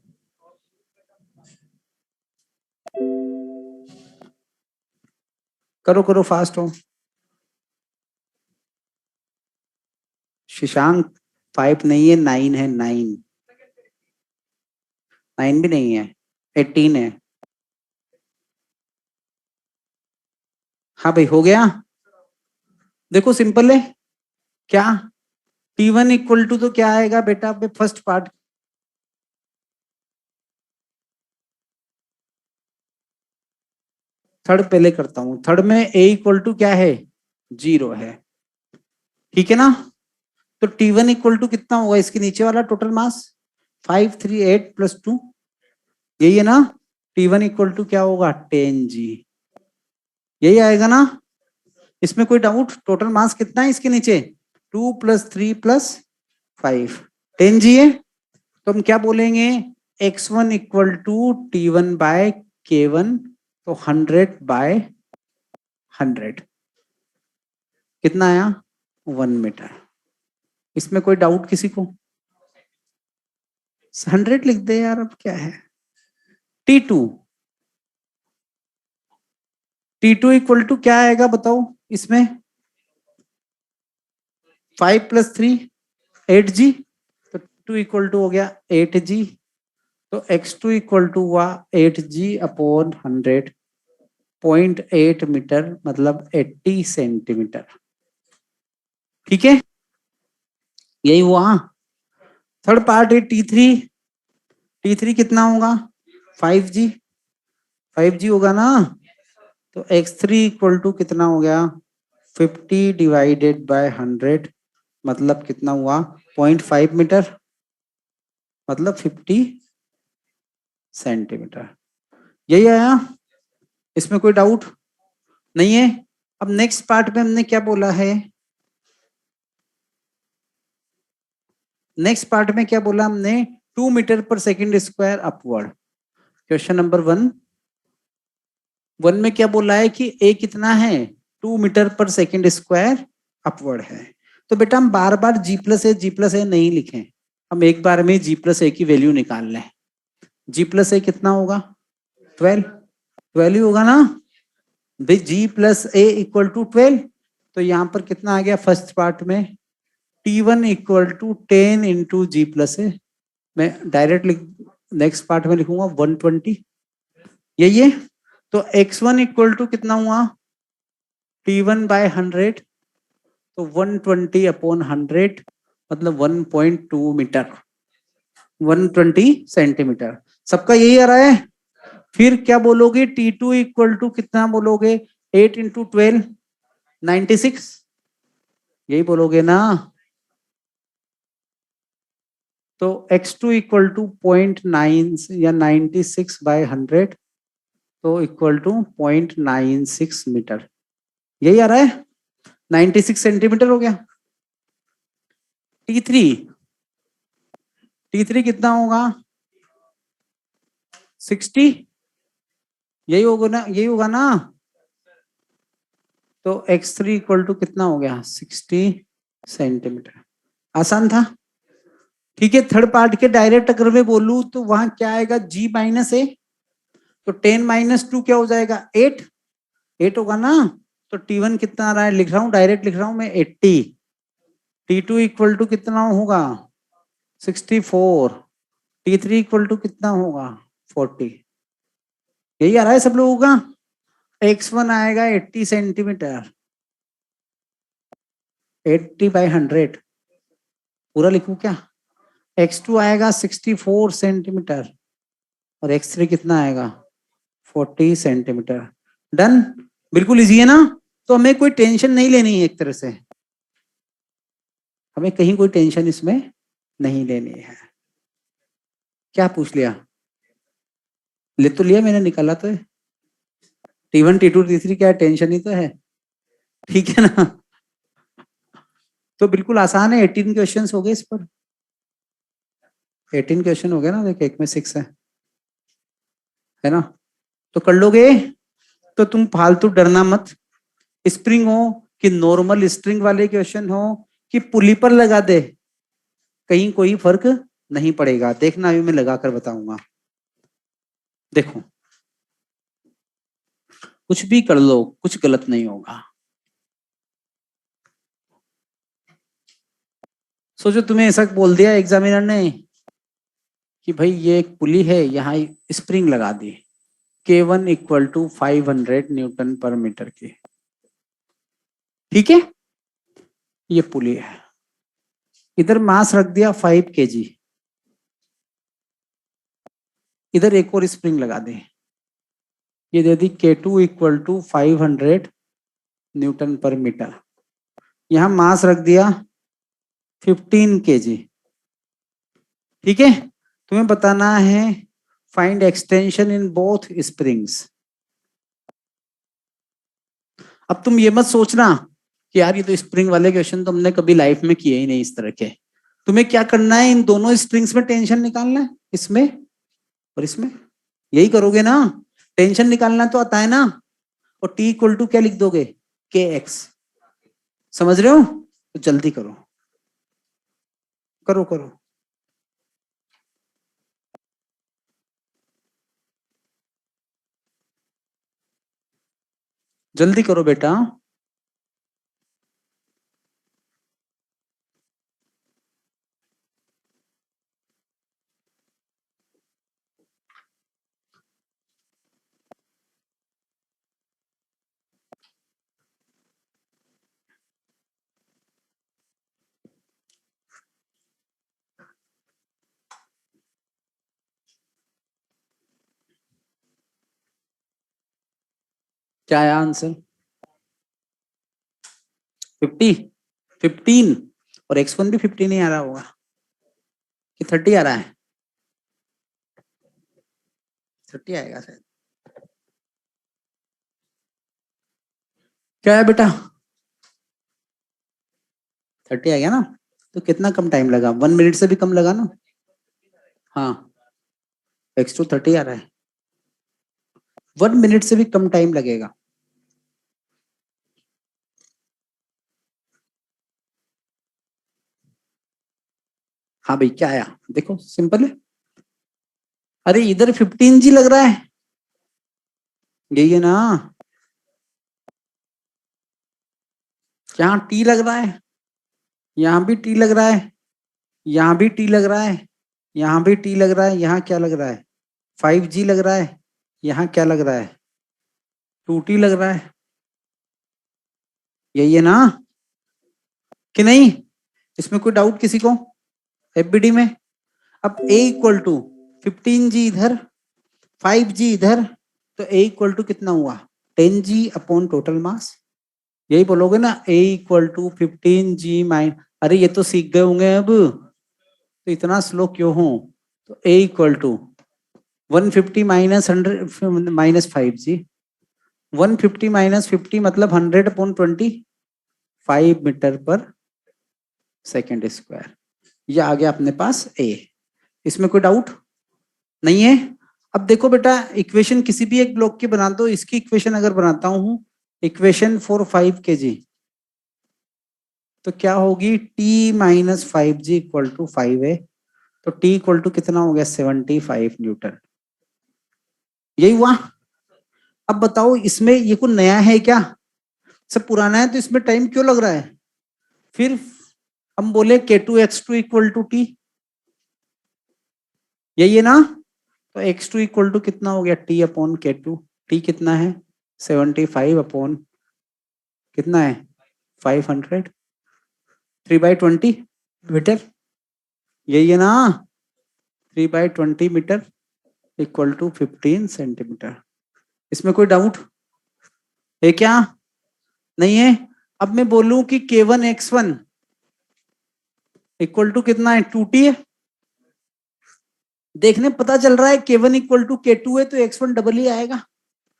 करो करो, फास्ट हो। शशांक 5 नहीं है, 9 है, 9। 9 भी नहीं है, 18 है। हाँ भाई, हो गया। देखो सिंपल है क्या, T1 इक्वल टू तो क्या आएगा बेटा, फर्स्ट पार्ट। थर्ड पहले करता हूं, थर्ड में a इक्वल टू क्या है, 0 है। ठीक है ना? तो T1 इक्वल टू कितना होगा, इसके नीचे वाला टोटल मास 538 प्लस 2, यही है ना? T1 इक्वल टू क्या होगा 10G, यही आएगा ना। इसमें कोई डाउट? टोटल मास कितना है इसके नीचे? 2 + 3 + 5 10G है। तो हम क्या बोलेंगे? x1 इक्वल टू T1/K1, तो 100/100 कितना आया? 1 मीटर। इसमें कोई डाउट किसी को? 100 लिख दे यार, अब क्या है। T2 इक्वल टू क्या आएगा बताओ इसमें? 5 + 3 8G, तो 2 इक्वल टू हो गया 8G। तो x2 इक्वल टू हुआ 8G/100, 0.8 मीटर, मतलब 80 सेंटीमीटर। ठीक है, यही हुआ। थर्ड पार्ट है T3 कितना होगा? 5G होगा ना। तो x3 इक्वल टू कितना हो गया? 50/100, मतलब कितना हुआ? 0.5 मीटर, मतलब 50 सेंटीमीटर। यही आया, इसमें कोई डाउट नहीं है। अब नेक्स्ट पार्ट में हमने क्या बोला है? नेक्स्ट पार्ट में क्या बोला हमने? 2 मीटर पर second square upward. Question number 1 में क्या बोला है कि ए कितना है? 2 मीटर पर सेकेंड स्क्वायर अपवर्ड है। तो बेटा हम बार बार G+A नहीं लिखें, हम एक बार में G+A की वैल्यू निकाल लें। G+A कितना होगा? 12 ही होगा ना भाई। G+A equal to 12। तो यहाँ पर कितना आ गया फर्स्ट पार्ट में? T1 equal to 10 into G+A। मैं डायरेक्ट नेक्स्ट पार्ट में लिखूंगा 120, यही है। तो x1 इक्वल टू कितना हुआ? T1/100, तो 120/100, मतलब 1.2 मीटर, 120 सेंटीमीटर। सबका यही आ रहा है। फिर क्या बोलोगे? T2 इक्वल टू कितना बोलोगे? 8 इंटू 12, 96, यही बोलोगे ना। तो x2 इक्वल टू 0.9 या 96/100, तो इक्वल टू 0.96 मीटर, यही आ रहा है। 96 सेंटीमीटर हो गया। T3 कितना होगा? 60, यही होगा ना, यही होगा ना। तो x3 इक्वल टू कितना हो गया? 60 सेंटीमीटर। आसान था। ठीक है, थर्ड पार्ट के डायरेक्ट अगर मैं बोलूं तो वहां क्या आएगा? G-A, तो 10 - 2 क्या हो जाएगा? 8 होगा ना। तो T1 कितना आ रहा है? लिख रहा हूं, डायरेक्ट लिख रहा हूं मैं, 80। T2 इक्वल टू कितना होगा? 64। T3 इक्वल टू कितना होगा? 40। यही आ रहा है सब लोगों का। x1 आएगा 80 सेंटीमीटर, 80/100, पूरा लिखूं क्या? x2 आएगा 64 सेंटीमीटर, और x3 कितना आएगा? 40 सेंटीमीटर। डन, बिल्कुल इजी है ना। तो हमें कोई टेंशन नहीं लेनी है, एक तरह से हमें कहीं कोई टेंशन इसमें नहीं लेनी है। क्या पूछ लिया? ले तो लिया मैंने, निकाला तो है। T1 T2 T3 क्या टेंशन ही तो है। ठीक है ना। तो बिल्कुल आसान है। 18 क्वेश्चंस हो गए इस पर। 18 क्वेश्चन हो गया ना, देख एक में 6 है ना। तो कर लोगे। तो तुम फालतू डरना मत। स्प्रिंग हो कि नॉर्मल स्ट्रिंग वाले क्वेश्चन हो कि पुली पर लगा दे, कहीं कोई फर्क नहीं पड़ेगा। देखना अभी मैं लगा कर बताऊंगा। देखो, कुछ भी कर लो, कुछ गलत नहीं होगा। सोचो तुम्हें ऐसा बोल दिया एग्जामिनर ने कि भाई ये एक पुली है, यहाँ स्प्रिंग लगा दी, K1 इक्वल टू 500 न्यूटन पर मीटर की। ठीक है, ये पुली है। इधर मास रख दिया 5 kg, इधर एक और स्प्रिंग लगा दी, ये दे दी K2 इक्वल टू 500 न्यूटन पर मीटर। यहां मास रख दिया 15 kg। ठीक है, तुम्हें बताना है find extension in both springs. अब तुम ये मत सोचना कि यार ये तो स्प्रिंग वाले क्वेश्चन तो हमने कभी लाइफ में किए ही नहीं इस तरह के। तुम्हें क्या करना है, इन दोनों स्प्रिंग्स में टेंशन निकालना है, इसमें और इसमें। यही करोगे ना, टेंशन निकालना तो आता है ना। और टी इक्वल टू क्या लिख दोगे, के एक्स। समझ रहे हो, तो जल्दी करो करो करो। जल्दी करो बेटा। क्या आया आंसर, 50, 15। और x1 भी 15 नहीं आ रहा होगा कि 30 आ रहा है, 30 आएगा शायद। क्या है बेटा, 30 आ गया ना। तो कितना कम टाइम लगा, 1 मिनट से भी कम लगा ना। हाँ, x2 30 आ रहा है, 1 मिनट से भी कम टाइम लगेगा। हाँ भाई, क्या आया देखो, सिंपल है। अरे इधर 15G लग रहा है, यही है ना। यहाँ टी लग रहा है, यहाँ भी टी लग रहा है, यहाँ भी टी लग रहा है, यहाँ भी टी लग रहा है। यहाँ क्या लग रहा है, 5G लग रहा है। यहाँ क्या लग रहा है, 2T लग रहा है। यही है ना कि नहीं, इसमें कोई डाउट किसी को एफबीडी में। अब a इक्वल टू 15G इधर, 5G इधर, तो a इक्वल टू कितना हुआ, 10G अपॉन टोटल मास। यही बोलोगे ना, a equal to 15G mine. अरे ये तो सीख गए होंगे अब, तो इतना स्लो क्यों हो। तो a equal to 150 minus 100 minus 5G, 150 minus 50 मतलब 100 अपॉन 20, 5 मीटर पर सेकेंड स्क्वायर। ये आ गया अपने पास a। इसमें कोई डाउट नहीं है। अब देखो बेटा, इक्वेशन किसी भी एक ब्लॉक की बना दो। इसकी इक्वेशन अगर बनाता हूं, इक्वेशन फॉर 5 kg, तो क्या होगी, t minus 5G equal to 5 है। तो t इक्वल टू कितना हो गया, 75 न्यूटन। यही हुआ। अब बताओ, इसमें ये कुछ नया है क्या, सब पुराना है, तो इसमें टाइम क्यों लग रहा है। फिर हम बोले K2 x2 equal to T, यही है ना। तो x2 इक्वल टू कितना हो गया, t अपॉन K2। t कितना है, 75 अपॉन कितना है, 500, 3/20 मीटर। यही है ना, 3/20 मीटर इक्वल टू 15 सेंटीमीटर। इसमें कोई डाउट है क्या, नहीं है। अब मैं बोलूं कि K1 x1 इक्वल टू कितना है, 2T है। देखने पता चल रहा है K1 इक्वल टू K2 है, तो x1 डबल ही आएगा,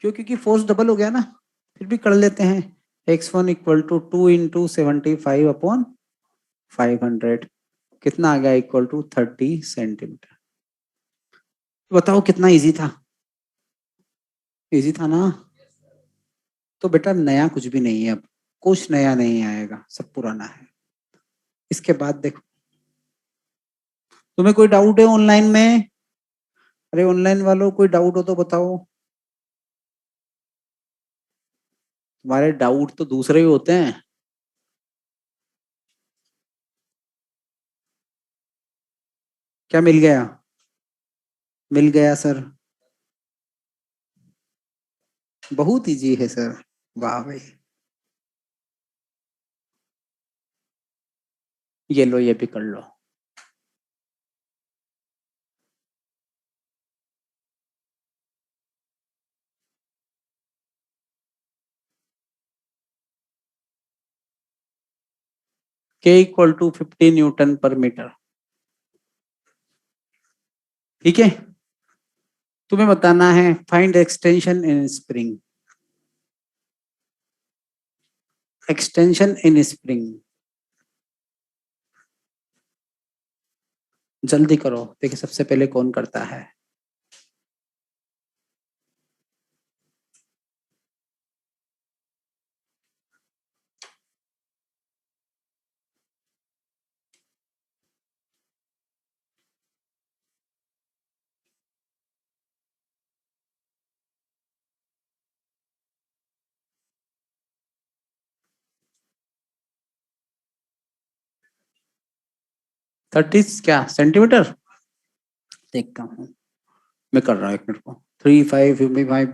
क्यों, क्योंकि फोर्स डबल हो गया ना। फिर भी कर लेते हैं, x1 इक्वल टू 2 × 75 अपॉन 500, कितना आ गया, इक्वल टू 30 सेंटीमीटर। बताओ कितना इजी था, इजी था ना। तो बेटा नया कुछ भी नहीं है, अब कुछ नया नहीं आएगा, सब पुराना है। इसके बाद देखो, तुम्हें कोई डाउट है ऑनलाइन में। अरे ऑनलाइन वालों कोई डाउट हो तो बताओ, तुम्हारे डाउट तो दूसरे ही होते हैं। क्या मिल गया, मिल गया सर, बहुत इजी है सर, वाह भाई। ये लो, ये भी कर लो। K इक्वल टू 50 न्यूटन पर मीटर, ठीक है। तुम्हें बताना है find extension in spring, extension in spring. जल्दी करो, देखिए सबसे पहले कौन करता है। थर्टी क्या सेंटीमीटर, देखता हूँ मैं, कर रहा हूँ एक मिनट को। 3 5 25 बाई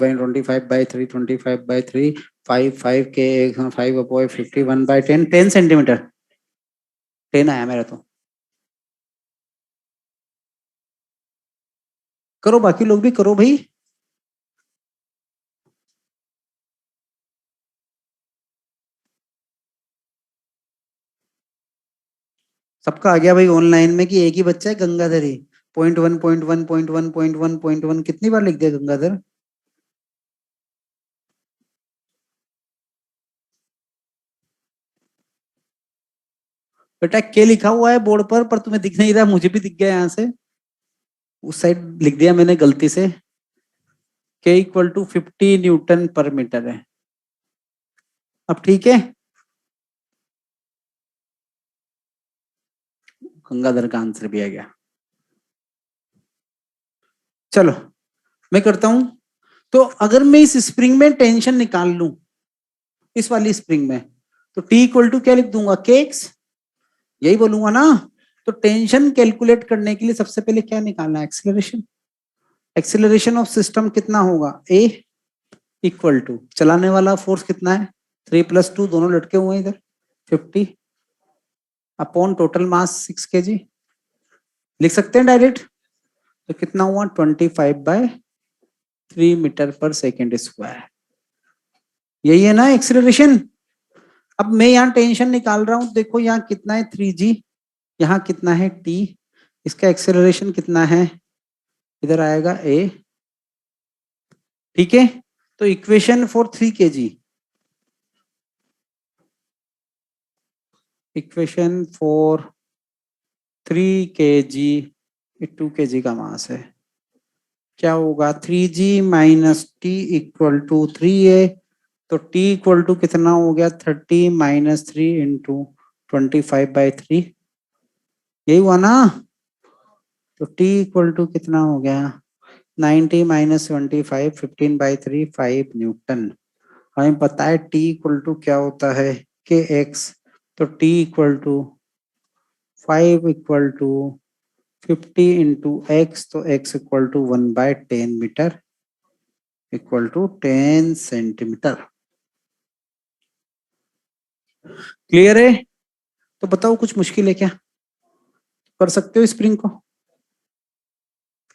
25/3 5 5 के 5/51/10 10 सेंटीमीटर 10 आया मेरा तो। करो बाकी लोग भी करो भाई। सबका आ गया भाई ऑनलाइन में कि एक ही बच्चा है गंगाधर ही। 0.1 0.1 0.1 कितनी बार लिख दिया गंगाधर। बेटा के लिखा हुआ है बोर्ड पर तुम्हें दिख नहीं रहा, मुझे भी दिख गया यहाँ से। उस साइड लिख दिया मैंने गलती से। के इक्वल टू 50 N/मीटर है। अब ठीक है, गंगाधर का आंसर भी आ गया। चलो मैं करता हूं। तो अगर मैं इस स्प्रिंग में टेंशन निकाल लूं, इस वाली स्प्रिंग में, तो टी इक्वल टू क्या लिख दूंगा, के एक्स, यही बोलूंगा ना। तो टेंशन कैलकुलेट करने के लिए सबसे पहले क्या निकालना है, एक्सेलरेशन। एक्सेलरेशन ऑफ सिस्टम कितना होगा, ए इक्वल टू चलाने वाला फोर्स कितना है, 3 + 2 दोनों लटके हुए हैं इधर, 50 अपॉन टोटल मास 6 kg। लिख सकते हैं डायरेक्ट, तो कितना हुआ 25/3 मीटर/सेकेंड स्क्वायर। यही है ना एक्सेलरेशन। अब मैं यहाँ टेंशन निकाल रहा हूं, देखो यहाँ कितना है 3g, यहाँ कितना है t, इसका एक्सेलरेशन कितना है, इधर आएगा a। ठीक है, तो equation for 3 kg, equation for 3 kg, 2 kg का मास है, क्या होगा 3g minus T equal to 3a। तो t इक्वल टू कितना हो गया 30 - 3 × 25/3, यही हुआ ना। तो t इक्वल टू कितना हो गया 90 - 25 15/3 5 न्यूटन। हमें पता है t इक्वल टू क्या होता है, के एक्स। तो t equal to 5 equal to 50 × x, तो x equal to 1/10 metre equal to 10 centimetre. Clear है। तो बताओ कुछ मुश्किल है क्या, कर सकते हो स्प्रिंग को,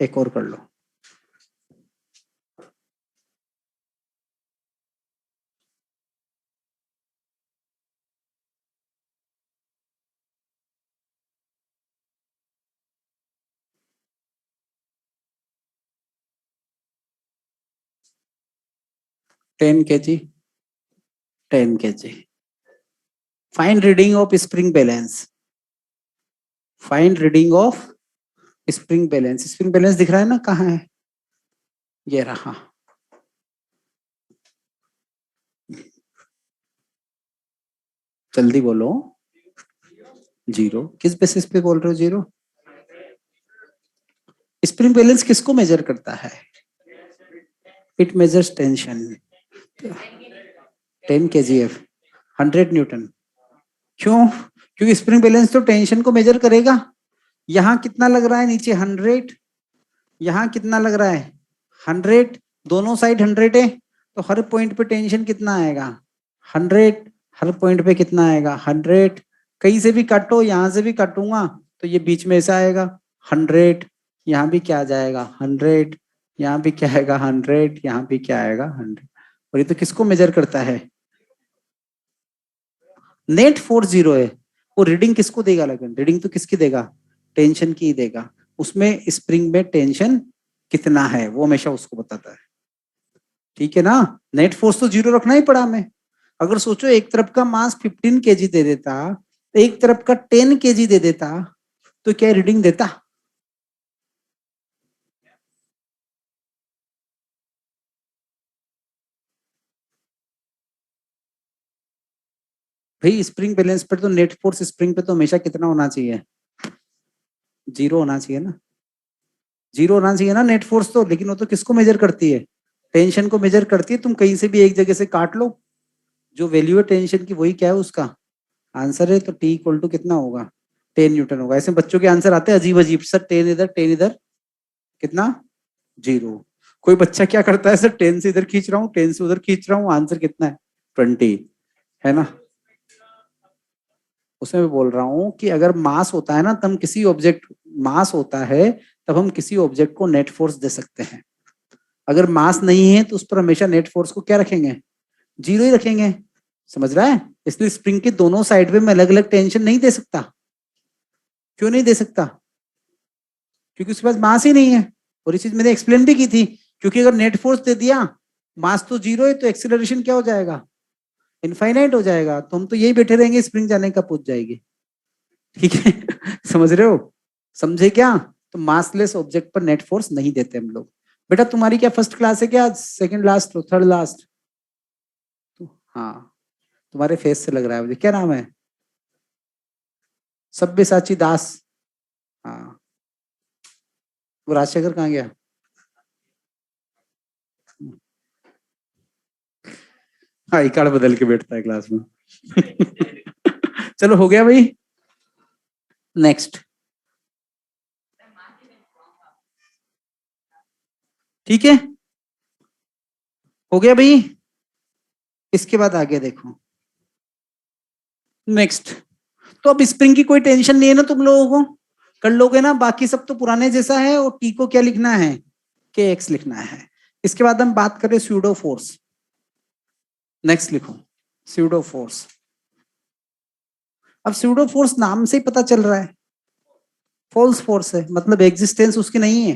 एक और कर लो। Ten k g. Find reading of spring balance, find reading of spring balance. Spring balance दिख रहा है ना, कहाँ है, ये रहा। जल्दी बोलो। 0 किस बेसिस पे बोल रहे हो 0। स्प्रिंग बैलेंस किसको मेजर करता है, it measures tension. 10 kgf 100 Newton. क्यों, क्योंकि स्प्रिंग बैलेंस तो टेंशन को मेजर करेगा। यहाँ कितना लग रहा है नीचे 100, यहाँ कितना लग रहा है 100, दोनों साइड 100 है, तो हर पॉइंट पे टेंशन कितना आएगा 100, हर पॉइंट पे कितना आएगा 100। कहीं से भी काटो, यहाँ से भी काटूंगा तो ये बीच में ऐसा आएगा 100, यहाँ भी क्या आ जाएगा 100, यहाँ भी क्या आएगा 100, यहाँ भी क्या आएगा 100। और ये तो किसको मेजर करता है, नेट फोर्स 0 है। वो रीडिंग किसको देगा, लेकिन रीडिंग तो किसकी देगा, टेंशन की ही देगा। उसमें स्प्रिंग में टेंशन कितना है वो हमेशा उसको बताता है, ठीक है ना। नेट फोर्स तो 0 रखना ही पड़ा हमें। अगर सोचो एक तरफ का मास 15 kg दे देता, एक तरफ का 10 kg दे देता, तो क्या रीडिंग देता? भाई स्प्रिंग बैलेंस पर तो नेट फोर्स स्प्रिंग पे तो हमेशा कितना होना चाहिए? 0 होना चाहिए ना, 0 होना चाहिए ना नेट फोर्स तो। लेकिन वो तो किसको मेजर करती है? टेंशन को मेजर करती है। तुम कहीं से भी एक जगह से काट लो, जो वैल्यू है टेंशन की वही क्या है उसका आंसर है। तो टी इक्वल टू कितना होगा? 10 न्यूटन होगा। ऐसे बच्चों के आंसर आते हैं अजीब अजीब, सर 10 इधर 10 इधर, कितना? 0। कोई बच्चा क्या करता है, सर 10 से इधर खींच रहा हूँ 10 से उधर खींच रहा हूँ, आंसर कितना है? 20, है ना। उसमें मैं बोल रहा हूँ कि अगर मास होता है ना, तब किसी ऑब्जेक्ट, मास होता है तब हम किसी ऑब्जेक्ट को नेट फोर्स दे सकते हैं। अगर मास नहीं है तो उस पर हमेशा नेट फोर्स को क्या रखेंगे? 0 ही रखेंगे। समझ रहा है? इसलिए स्प्रिंग के दोनों साइड पे मैं अलग अलग टेंशन नहीं दे सकता। क्यों नहीं दे सकता? क्योंकि उसके पास मास ही नहीं है। और ये चीज मैंने एक्सप्लेन भी की थी, क्योंकि अगर नेट फोर्स दे दिया, मास तो 0 है, तो एक्सीलरेशन क्या हो जाएगा? इनफाइनाइट हो जाएगा। तो हम तो यही बैठे रहेंगे, स्प्रिंग जाने का पूछ जाएगी। ठीक है। समझ रहे हो? समझे क्या? तो मासलेस ऑब्जेक्ट पर नेट फोर्स नहीं देते हम लोग। बेटा तुम्हारी क्या फर्स्ट क्लास है क्या? Second last, third last? हाँ, तुम्हारे फेस से लग रहा है मुझे। क्या नाम है? सब्यसाची दास। हाँ। वो राजशेखर कहाँ गया? हाँ, आई कार्ड बदल के बैठता है क्लास में। चलो हो गया भाई। नेक्स्ट। ठीक है, हो गया भाई। इसके बाद आगे देखो नेक्स्ट। तो अब स्प्रिंग की कोई टेंशन नहीं है ना तुम लोगों को, कर लोगे ना। बाकी सब तो पुराने जैसा है। और टी को क्या लिखना है? के एक्स लिखना है। इसके बाद हम बात करें स्यूडो फोर्स। नेक्स्ट लिखो स्यूडो फोर्स। अब स्यूडो फोर्स नाम से ही पता चल रहा है फॉल्स फोर्स है, मतलब एग्जिस्टेंस उसकी नहीं है।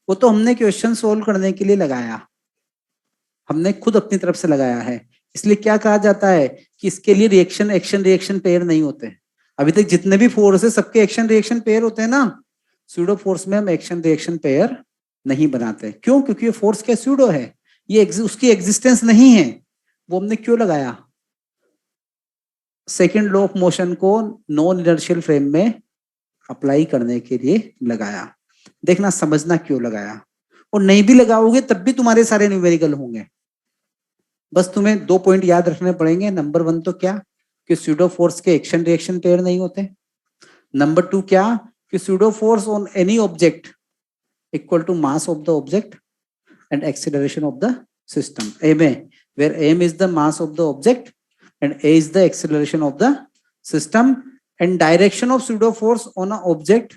वो तो हमने क्वेश्चन सोल्व करने के लिए लगाया, हमने खुद अपनी तरफ से लगाया है। इसलिए क्या कहा जाता है कि इसके लिए रिएक्शन एक्शन रिएक्शन पेयर नहीं होते। अभी तक जितने भी फोर्स है सबके एक्शन रिएक्शन पेयर होते हैं ना। स्यूडो फोर्स में हम एक्शन रिएक्शन पेयर नहीं बनाते। क्यों? क्योंकि ये फोर्स क्या स्यूडो है, ये उसकी एग्जिस्टेंस नहीं है। वो हमने क्यों लगाया? सेकेंड लॉ ऑफ मोशन को नॉन इनर्शियल फ्रेम में अप्लाई करने के लिए लगाया। देखना समझना क्यों लगाया। और नहीं भी लगाओगे तब भी तुम्हारे सारे न्यूमेरिकल होंगे। बस तुम्हें 2 पॉइंट याद रखने पड़ेंगे। नंबर 1 तो क्या कि स्यूडो फोर्स के एक्शन रिएक्शन पेयर नहीं होते। नंबर 2 क्या कि pseudo force on any object equal to mass of the object and acceleration of the system. M, where M is the mass of the object and A is the acceleration of the system, and direction of pseudo force on an object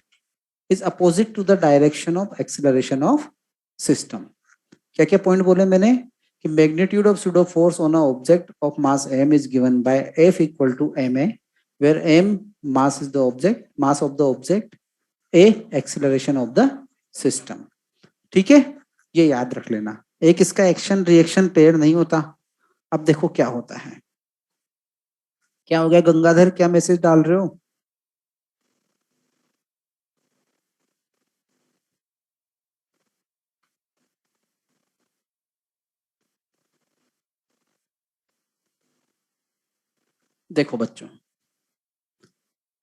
is opposite to the direction of acceleration of system. क्या क्या point बोले मैंने कि magnitude of pseudo force on an object of mass M is given by F equal to ma, where M mass is the object, mass of the object, A acceleration of the system. ठीक है, ये याद रख लेना। एक इसका action reaction pair नहीं होता। अब देखो क्या होता है। क्या हो गया गंगाधर, क्या मैसेज डाल रहे हो? देखो बच्चों,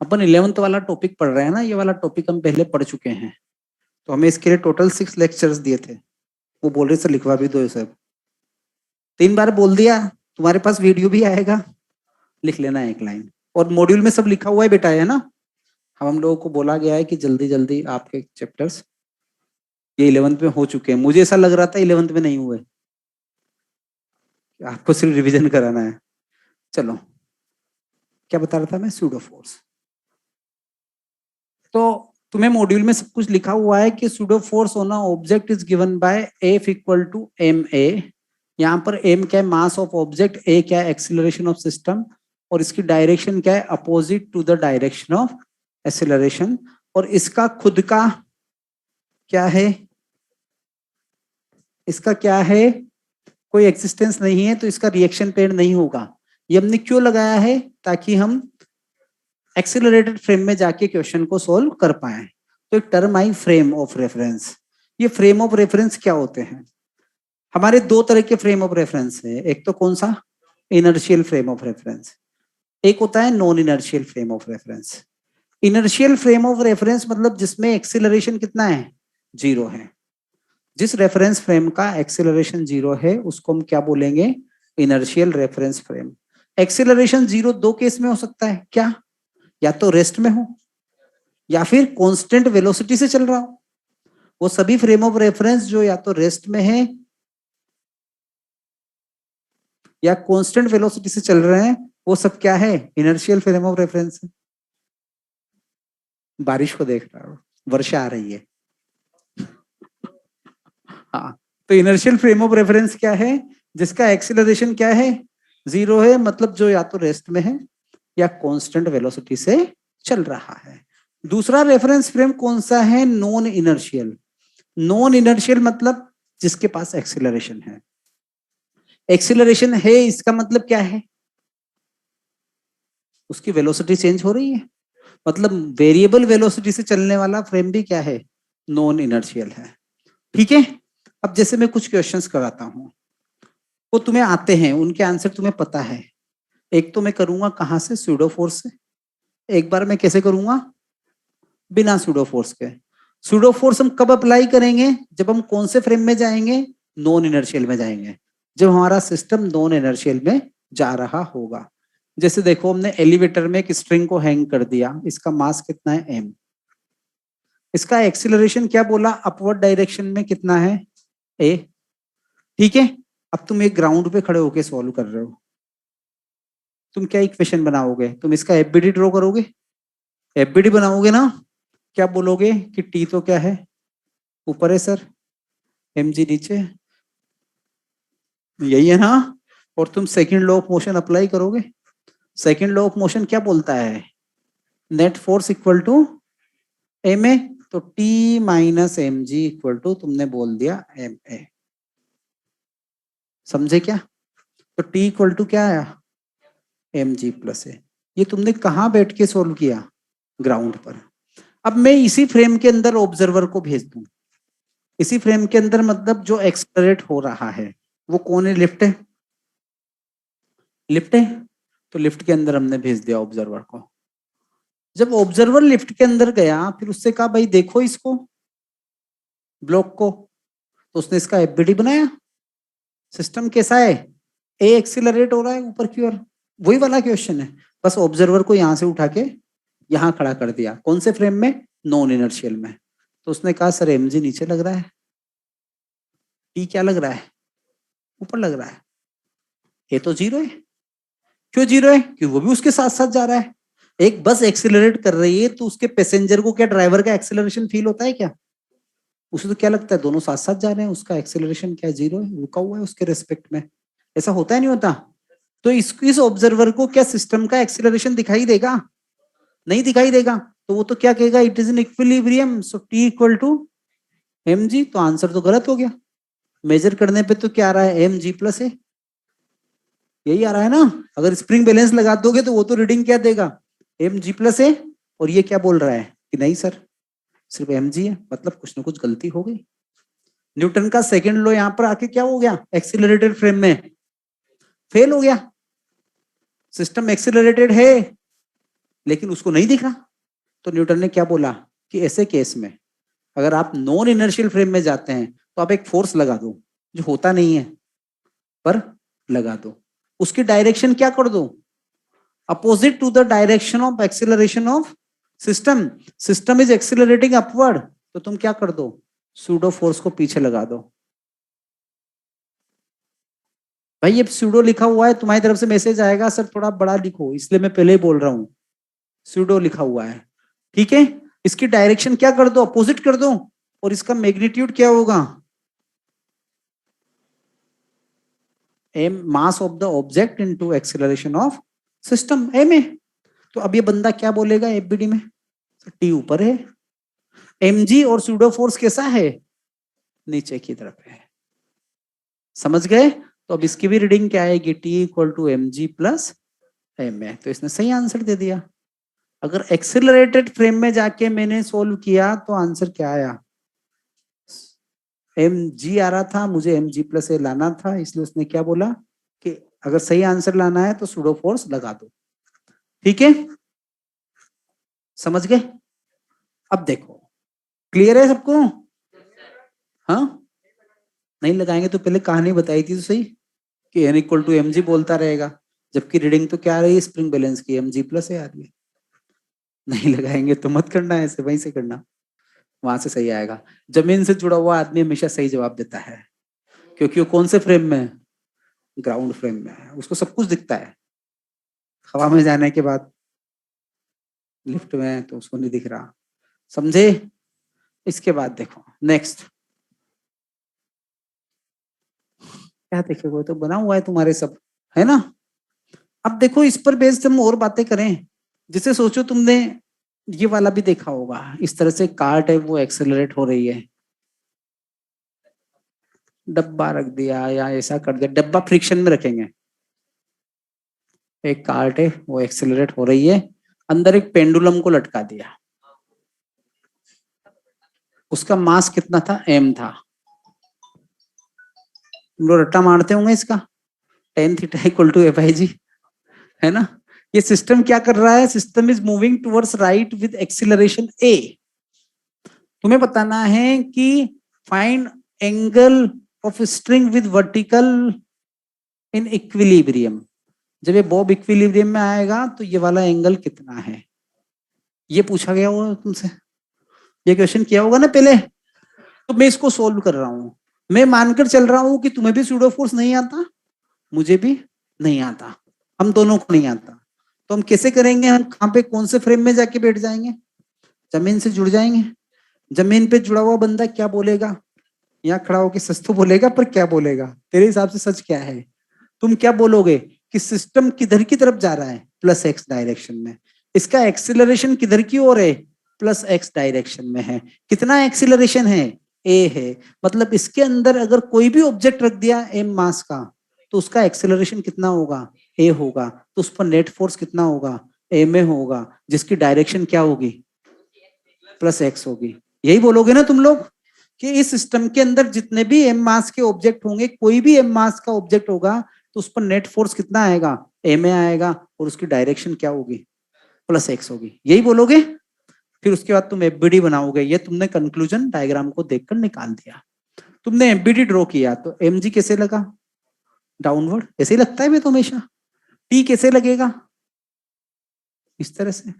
अपन 11th वाला टॉपिक पढ़ रहे हैं ना। ये वाला टॉपिक हम पहले पढ़ चुके हैं। तो हमें इसके लिए टोटल 6 लेक्चर्स दिए थे। वो बोल रहे सर लिखवा भी दो ये सब। 3 बार बोल दिया, तुम्हारे पास वीडियो भी आएगा, लिख लेना 1 लाइन। और मॉड्यूल में सब लिखा हुआ है बेटा, है ना। हम लोगों को बोला गया है कि जल्दी जल्दी आपके चैप्टर्स ये 11th में हो चुके हैं। मुझे ऐसा लग रहा था 11th में नहीं हुए, आपको सिर्फ रिवीजन कराना है। चलो, क्या बता रहा था मैं? Pseudo force. तो तुम्हें मॉड्यूल में सब कुछ लिखा हुआ है कि pseudo force on object is given by F equal to m a. यहाँ पर एम क्या है? Mass of object. ए क्या है? Acceleration of system. और इसकी डायरेक्शन क्या है? Opposite to the direction of acceleration. और इसका खुद का क्या है? इसका क्या है, कोई एक्सिस्टेंस नहीं है तो इसका रिएक्शन पेयर नहीं होगा। ये हमने क्यों लगाया है, ताकि हम एक्सेलरेटेड फ्रेम में जाके क्वेश्चन को सोल्व कर पाए। तो एक term I frame of reference. ये फ्रेम ऑफ रेफरेंस क्या होते हैं, हमारे दो तरह के फ्रेम ऑफ रेफरेंस है। एक तो कौन सा, इनर्शियल फ्रेम ऑफ रेफरेंस, एक होता है non inertial frame of reference. Inertial frame of reference मतलब जिसमें एक्सीलरेशन कितना है, 0 है। जिस रेफरेंस फ्रेम का एक्सीलरेशन 0 है उसको हम क्या बोलेंगे, इनर्शियल रेफरेंस फ्रेम। एक्सीलरेशन 0 दो केस में हो सकता है, क्या, या तो रेस्ट में हो या फिर कांस्टेंट वेलोसिटी से चल रहा हो। वो सभी फ्रेम ऑफ रेफरेंस जो या तो रेस्ट में है या कांस्टेंट वेलोसिटी से चल रहे हैं, वो सब क्या है, इनर्शियल फ्रेम ऑफ रेफरेंस है। बारिश को देख रहा हूँ, वर्षा आ रही है। हाँ, तो इनर्शियल फ्रेम ऑफ रेफरेंस क्या है, जिसका एक्सीलरेशन क्या है, 0 है, मतलब जो या तो रेस्ट में है या कांस्टेंट वेलोसिटी से चल रहा है। दूसरा रेफरेंस फ्रेम कौन सा है, नॉन इनर्शियल। नॉन इनर्शियल मतलब जिसके पास एक्सीलरेशन है। एक्सीलरेशन है इसका मतलब क्या है, उसकी वेलोसिटी चेंज हो रही है, मतलब वेरिएबल वेलोसिटी से चलने वाला फ्रेम भी क्या है, नॉन इनर्शियल है। ठीक है, अब जैसे मैं कुछ क्वेश्चंस कराता हूं, वो तुम्हें आते हैं, उनके आंसर तुम्हें पता है। एक तो मैं करूंगा कहां से, स्यूडो फोर्स से। एक बार मैं कैसे करूंगा, बिना स्यूडो फोर्स के। स्यूडो फोर्स हम कब अप्लाई करेंगे, जब हम कौन से फ्रेम में जाएंगे, नॉन इनर्शियल में जाएंगे, जब हमारा सिस्टम नॉन इनर्शियल में जा रहा होगा। जैसे देखो, हमने एलिवेटर में एक स्ट्रिंग को हैंग कर दिया, इसका मास कितना है, m। इसका एक्सीलरेशन क्या बोला, अपवर्ड डायरेक्शन में कितना है, a। ठीक है, अब तुम एक ग्राउंड पे खड़े होके सॉल्व कर रहे हो, तुम क्या इक्वेशन बनाओगे, तुम इसका एफबीडी ड्रॉ करोगे, एफबीडी बनाओगे ना, क्या बोलोगे कि टी तो क्या है, ऊपर है सर, एम जी नीचे, यही है ना। और तुम second law of motion apply करोगे। सेकंड लॉ ऑफ मोशन क्या बोलता है, net force equal to m a, तो T minus m g equal to तुमने बोल दिया एम ए। समझे क्या, तो टी इक्वल टू क्या आया, एम जी प्लस ए। ये तुमने कहाँ बैठ के सोल्व किया, ग्राउंड पर। अब मैं इसी फ्रेम के अंदर ऑब्जर्वर को भेज दूं, इसी फ्रेम के अंदर मतलब जो एक्सलरेट हो रहा है वो कौन है, लिफ्ट है, लिफ्ट है। तो लिफ्ट के अंदर हमने भेज दिया ऑब्जर्वर को। जब ऑब्जर्वर लिफ्ट के अंदर गया, फिर उससे कहा भाई देखो इसको, ब्लॉक को, तो उसने इसका एफबीडी बनाया। सिस्टम कैसा है, ए एक्सीलरेट हो रहा है ऊपर की ओर, वही वाला क्वेश्चन है, बस ऑब्जर्वर को यहां से उठा के यहां खड़ा कर दिया, कौन से फ्रेम में, नॉन इनर्शियल में। तो उसने कहा सर एमजी नीचे लग रहा है, टी क्या लग रहा है, ऊपर लग रहा है, ये तो 0 है। क्यों 0 है, क्योंकि वो भी उसके साथ साथ जा रहा है। एक बस एक्सीलरेट कर रही है तो उसके पैसेंजर को क्या ड्राइवर का एक्सीलरेशन फील होता है क्या, उसे तो क्या लगता है दोनों साथ साथ जा रहे हैं, उसका एक्सीलरेशन क्या 0 है, रुका हुआ है उसके रेस्पेक्ट में। ऐसा होता है नहीं होता। तो इस ऑब्जर्वर को क्या सिस्टम का एक्सीलरेशन दिखाई देगा, नहीं दिखाई देगा। तो वो तो क्या कहेगा, it is in equilibrium, so T equal to m g. तो आंसर तो गलत हो गया, मेजर करने पे तो क्या आ रहा है, एम जी प्लस ए, यही आ रहा है ना। अगर स्प्रिंग बैलेंस लगा दोगे तो वो तो रीडिंग क्या देगा, एम जी प्लस ए। और ये क्या बोल रहा है कि नहीं सर सिर्फ एम जी है, मतलब कुछ ना कुछ गलती हो गई। न्यूटन का सेकंड लॉ यहां पर आके क्या हो गया, एक्सीलरेटेड फ्रेम में फेल हो गया। सिस्टम एक्सीलरेटेड है लेकिन उसको नहीं दिख रहा। तो न्यूटन ने क्या बोला कि ऐसे केस में अगर आप नॉन इनर्शियल फ्रेम में जाते हैं तो आप एक फोर्स लगा दो, जो होता नहीं है पर लगा दो, उसकी डायरेक्शन क्या कर दो, opposite to the direction of acceleration of system. System is accelerating upward, तो तुम क्या कर दो, सूडो फोर्स को पीछे लगा दो। भाई ये सूडो लिखा हुआ है, तुम्हारी तरफ से मैसेज आएगा सर थोड़ा बड़ा लिखो, इसलिए मैं पहले ही बोल रहा हूं, सूडो लिखा हुआ है। ठीक है, इसकी डायरेक्शन क्या कर दो, अपोजिट कर दो, और इसका मैग्नीट्यूड क्या होगा, m mass of the object into acceleration of system, m a. तो अब ये बंदा क्या बोलेगा एफबीडी में, टी ऊपर है, एमजी और सूडो फोर्स कैसा है, नीचे की तरफ है। समझ गए? तो अब इसकी भी रीडिंग क्या आएगी, T equal to m g plus m a. तो इसने सही आंसर दे दिया। अगर एक्सेलरेटेड फ्रेम में जाके मैंने सोल्व किया तो आंसर क्या आया, एम जी आ रहा था, मुझे एम जी प्लस ए लाना था, इसलिए उसने क्या बोला कि अगर सही आंसर लाना है तो सूडो फोर्स लगा दो। ठीक है, समझ गए? अब देखो, क्लियर है सबको? हाँ, नहीं लगाएंगे तो पहले कहानी बताई थी तो सही कि N equal to m g बोलता रहेगा, जबकि रीडिंग तो क्या आ रही है स्प्रिंग बैलेंस की, एम जी प्लस ए आ रही है। नहीं लगाएंगे तो मत करना, ऐसे वहीं से करना, वहां से सही आएगा। जमीन से जुड़ा हुआ आदमी हमेशा सही जवाब देता है, क्योंकि वो कौन से फ्रेम में है, ग्राउंड फ्रेम में है, उसको सब कुछ दिखता है। हवा में जाने के बाद, लिफ्ट में है तो उसको नहीं दिख रहा, समझे? इसके बाद देखो नेक्स्ट, क्या देखेगा, तो बना हुआ है तुम्हारे सब, है ना? अब देखो इस पर बेस्ड हम और बातें करें, जिसे सोचो तुमने ये वाला भी देखा होगा, इस तरह से कार्ट है वो एक्सेलरेट हो रही है, डब्बा रख दिया या ऐसा कर दिया, डब्बा फ्रिक्शन में रखेंगे, एक कार्ट है वो एक्सेलरेट हो रही है, अंदर एक पेंडुलम को लटका दिया, उसका मास कितना था, एम था। तुम लोग रट्टा मारते होंगे इसका, tan theta equal to F I G, है ना? ये सिस्टम क्या कर रहा है, system is moving towards right with acceleration a. तुम्हें बताना है कि find angle of string with vertical in equilibrium. जब ये बॉब इक्विलिब्रियम में आएगा तो ये वाला एंगल कितना है, ये पूछा गया होगा तुमसे, ये क्वेश्चन किया होगा ना पहले। तो मैं इसको सोल्व कर रहा हूं, मैं मानकर चल रहा हूं कि तुम्हें भी सूडो फोर्स नहीं आता, मुझे भी नहीं आता, हम दोनों को नहीं आता। तो हम कैसे करेंगे, हम कहां पे कौन से फ्रेम में जाके बैठ जाएंगे, जमीन से जुड़ जाएंगे। जमीन पे जुड़ा हुआ बंदा क्या बोलेगा, यहाँ खड़ा होकर सच तो बोलेगा, पर क्या बोलेगा, तेरे हिसाब से सच क्या है? तुम क्या बोलोगे कि सिस्टम किधर की तरफ जा रहा है, प्लस एक्स डायरेक्शन में, इसका एक्सीलरेशन किधर की ओर है, प्लस एक्स डायरेक्शन में है। कितना एक्सीलरेशन है, ए है, मतलब इसके अंदर अगर कोई भी ऑब्जेक्ट रख दिया एम मास का, तो उसका एक्सीलरेशन कितना होगा, ए होगा, तो उस पर नेट फोर्स कितना होगा, एम ए होगा, जिसकी डायरेक्शन क्या होगी, प्लस एक्स होगी। यही बोलोगे ना तुम लोग कि इस सिस्टम के अंदर जितने भी एम मास के ऑब्जेक्ट होंगे, कोई भी एम मास का ऑब्जेक्ट होगा तो उस पर नेट फोर्स कितना आएगा, एम ए आएगा, और उसकी डायरेक्शन क्या होगी, प्लस एक्स होगी, यही बोलोगे। फिर उसके बाद तुम एफबीडी बनाओगे, ये तुमने कंक्लूजन डायग्राम को देखकर निकाल दिया। तुमने एफबीडी ड्रॉ किया तो एम जी कैसे लगा, डाउनवर्ड, ऐसे ही लगता है मैं तो हमेशा। टी कैसे लगेगा, इस तरह से,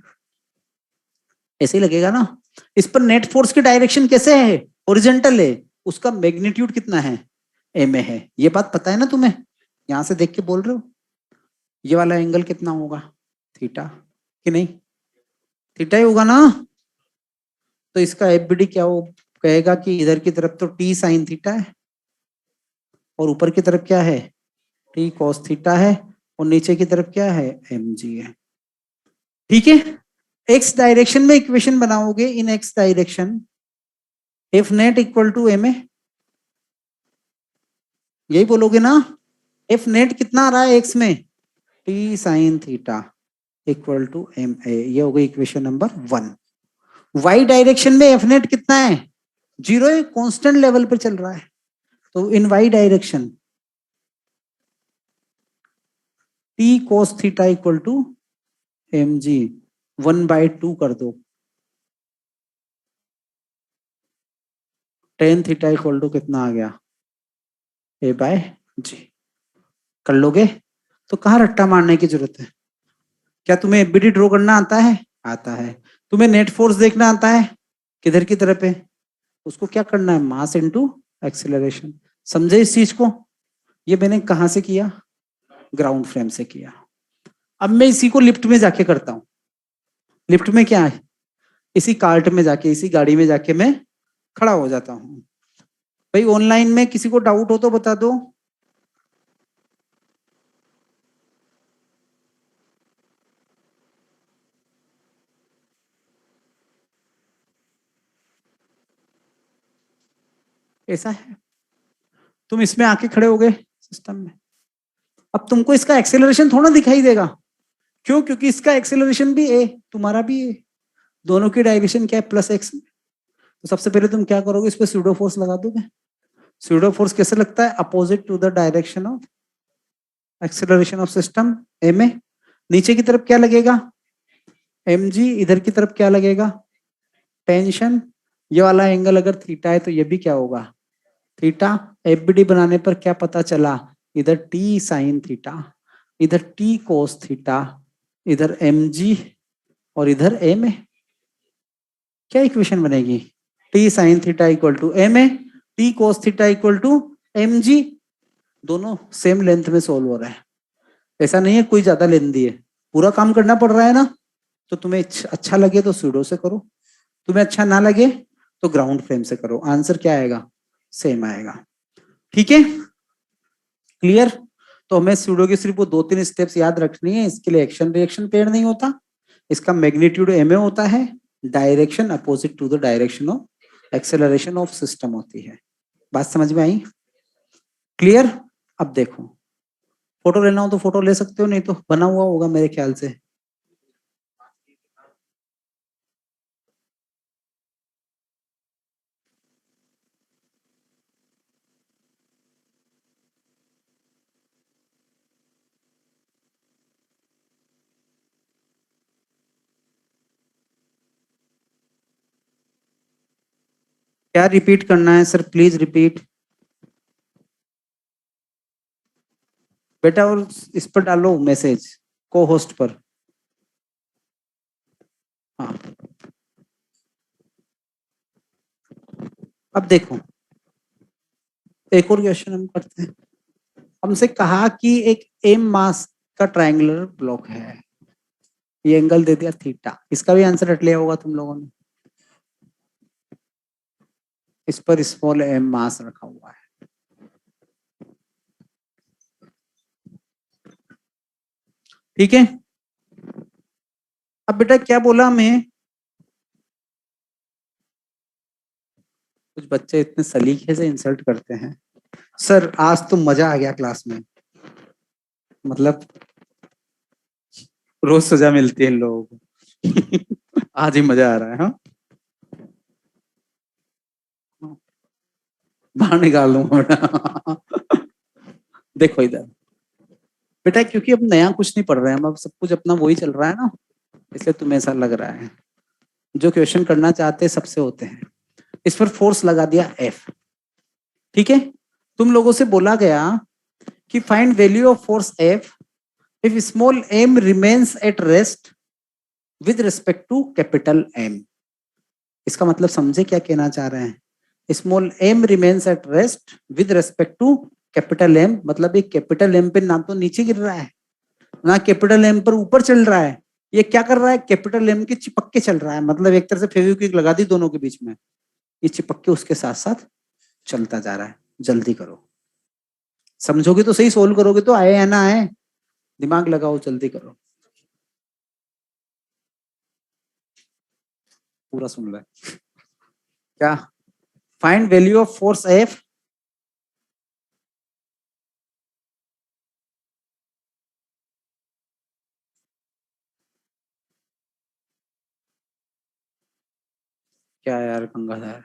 ऐसे ही लगेगा ना। इस पर नेट फोर्स की डायरेक्शन कैसे है, हॉरिजॉन्टल है, उसका मैग्नीट्यूड कितना है, एम ए है, ये बात पता है ना तुम्हें, यहां से देख के बोल रहे हो। ये वाला एंगल कितना होगा, थीटा, कि नहीं, थीटा ही होगा ना। तो इसका एफबीडी क्या हो, कहेगा कि इधर की तरफ तो टी साइन थीटा है, और ऊपर की तरफ क्या है, टी कॉस थीटा है, और नीचे की तरफ क्या है, एम जी है। ठीक है, एक्स डायरेक्शन में इक्वेशन बनाओगे, in x direction F net equal to m a, यही बोलोगे ना। एफ नेट कितना आ रहा है एक्स में, T sine theta equal to m a, ये हो गई इक्वेशन नंबर 1। वाई डायरेक्शन में एफ नेट कितना है, जीरो है, कांस्टेंट लेवल पर चल रहा है, तो in y direction T cos theta equal to m g, 1/2 कर दो, टेन थीटा इक्वल टू कितना आ गया, ए बाय जी। कर लोगे? तो कहाँ रट्टा मारने की जरूरत है। क्या तुम्हें एफबीडी ड्रॉ करना आता है, आता है। तुम्हें नेट फोर्स देखना आता है, किधर की तरफ है, उसको क्या करना है, मास इनटू एक्सीलरेशन। समझे इस चीज को? ये मैंने कहां से किया, ग्राउंड फ्रेम से किया। अब मैं इसी को लिफ्ट में जाके करता हूँ। लिफ्ट में क्या है, इसी कार्ट में जाके, इसी गाड़ी में जाके मैं खड़ा हो जाता हूँ। भाई ऑनलाइन में किसी को डाउट हो तो बता दो। ऐसा है, तुम इसमें आके खड़े हो गए सिस्टम में। अब तुमको इसका एक्सेलरेशन थोड़ा दिखाई देगा, क्यों? क्योंकि इसका एक्सेलरेशन भी ए, तुम्हारा भी ए, दोनों की डायरेक्शन क्या है, प्लस एक्स। तो सबसे पहले तुम क्या करोगे, इस पे स्यूडो फोर्स लगा दोगे। स्यूडो फोर्स कैसे लगता है, opposite to the direction of acceleration of system, m a. नीचे की तरफ क्या लगेगा, एम जी। इधर की तरफ क्या लगेगा, टेंशन। ये वाला एंगल अगर थीटा है तो ये भी क्या होगा, थीटा। एफबीडी बनाने पर क्या पता चला, इधर टी साइन थीटा, इधर टी कोस थीटा, इधर एम जी और इधर एम ए। क्या इक्वेशन बनेगी, T sine theta equal to m a, T cos theta equal to m g. दोनों सेम लेंथ में सोल्व हो रहा है, ऐसा नहीं है कोई ज्यादा लेंथी है। पूरा काम करना पड़ रहा है ना, तो तुम्हें अच्छा लगे तो सूडो से करो, तुम्हें अच्छा ना लगे तो ग्राउंड फ्रेम से करो, आंसर क्या आएगा, सेम आएगा। ठीक है, क्लियर? तो हमें सूडो की सिर्फ वो 2-3 स्टेप्स याद रखनी है। इसके लिए एक्शन रिएक्शन पेयर नहीं होता, इसका मैग्नीट्यूड एम ए होता है, direction opposite to the direction of acceleration of system होती है। बात समझ में आई, क्लियर? अब देखो, फोटो लेना हो तो फोटो ले सकते हो, नहीं तो बना हुआ होगा मेरे ख्याल से। क्या रिपीट करना है सर, प्लीज रिपीट। बेटा और इस पर डालो मैसेज, को होस्ट पर। हाँ, अब देखो एक और क्वेश्चन हम करते हैं। हमसे कहा कि एक एम मास का ट्रायंगुलर ब्लॉक है, ये एंगल दे दिया थीटा, इसका भी आंसर रट लिया होगा तुम लोगों ने। इस पर स्मॉल एम मास रखा हुआ है, ठीक है। अब बेटा क्या बोला हमें, कुछ बच्चे इतने सलीके से इंसल्ट करते हैं। सर आज तो मजा आ गया क्लास में, मतलब रोज सजा मिलती है इन लोगों को आज ही मजा आ रहा है। हाँ, बाहर निकाल दूंगा देखो इधर बेटा, क्योंकि अब नया कुछ नहीं पढ़ रहे हैं हम, अब सब कुछ अपना वही चल रहा है ना, इसलिए तुम्हें ऐसा लग रहा है। जो क्वेश्चन करना चाहते हैं सबसे होते हैं। इस पर फोर्स लगा दिया एफ, ठीक है। तुम लोगों से बोला गया कि find value of force F if small m remains at rest with respect to capital M. इसका मतलब समझे क्या कहना चाह रहे हैं, small m remains at rest with respect to capital M, मतलब एक कैपिटल एम पे ना तो नीचे गिर रहा है ना कैपिटल एम पर ऊपर चल रहा है, ये क्या कर रहा है, कैपिटल एम के चिपक के चल रहा है, मतलब एक तरह से फेविक्विक लगा दी दोनों के बीच में, ये चिपक के उसके साथ साथ चलता जा रहा है। जल्दी करो, समझोगे तो सही, सोल्व करोगे तो आए या ना आए, दिमाग लगाओ, जल्दी करो। पूरा सुन रहा है क्या, find value of force F, क्या यार Gangadhar,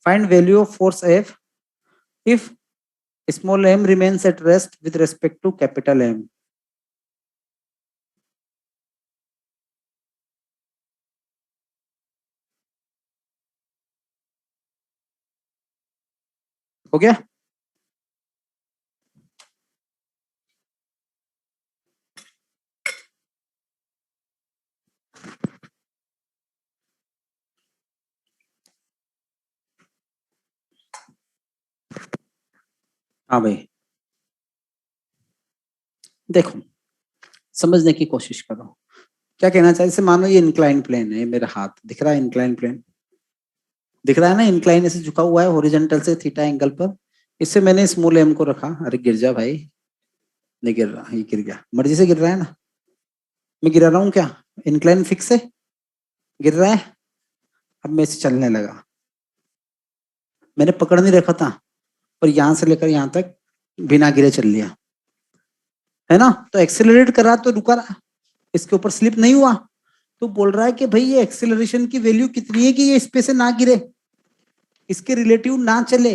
find value of force F if small m remains at rest with respect to capital M। हो गया, हाँ भाई देखो समझने की कोशिश करो, क्या कहना चाहिए, जैसे मानो ये इंक्लाइन प्लेन है, मेरा हाथ दिख रहा है, इंक्लाइन प्लेन दिख रहा है ना, इंक्लाइन ऐसे झुका हुआ है हॉरिजॉन्टल से थीटा एंगल पर, इससे मैंने स्मॉल एम को रखा, अरे गिर जा भाई, नहीं गिर रहा, ये गिर गया, मर्जी से गिर रहा है ना, मैं गिरा रहा हूँ क्या, इंक्लाइन फिक्स है, गिर रहा है। अब मैं इसे चलने लगा, मैंने पकड़ नहीं रखा था और यहां से लेकर यहां तक बिना गिरे चल लिया, है ना। तो एक्सेलरेट करा तो रुका रहा, इसके ऊपर स्लिप नहीं हुआ। तो बोल रहा है कि भाई ये एक्सेलरेशन की वैल्यू कितनी है कि ये इस पे से ना गिरे, इसके रिलेटिव ना चले,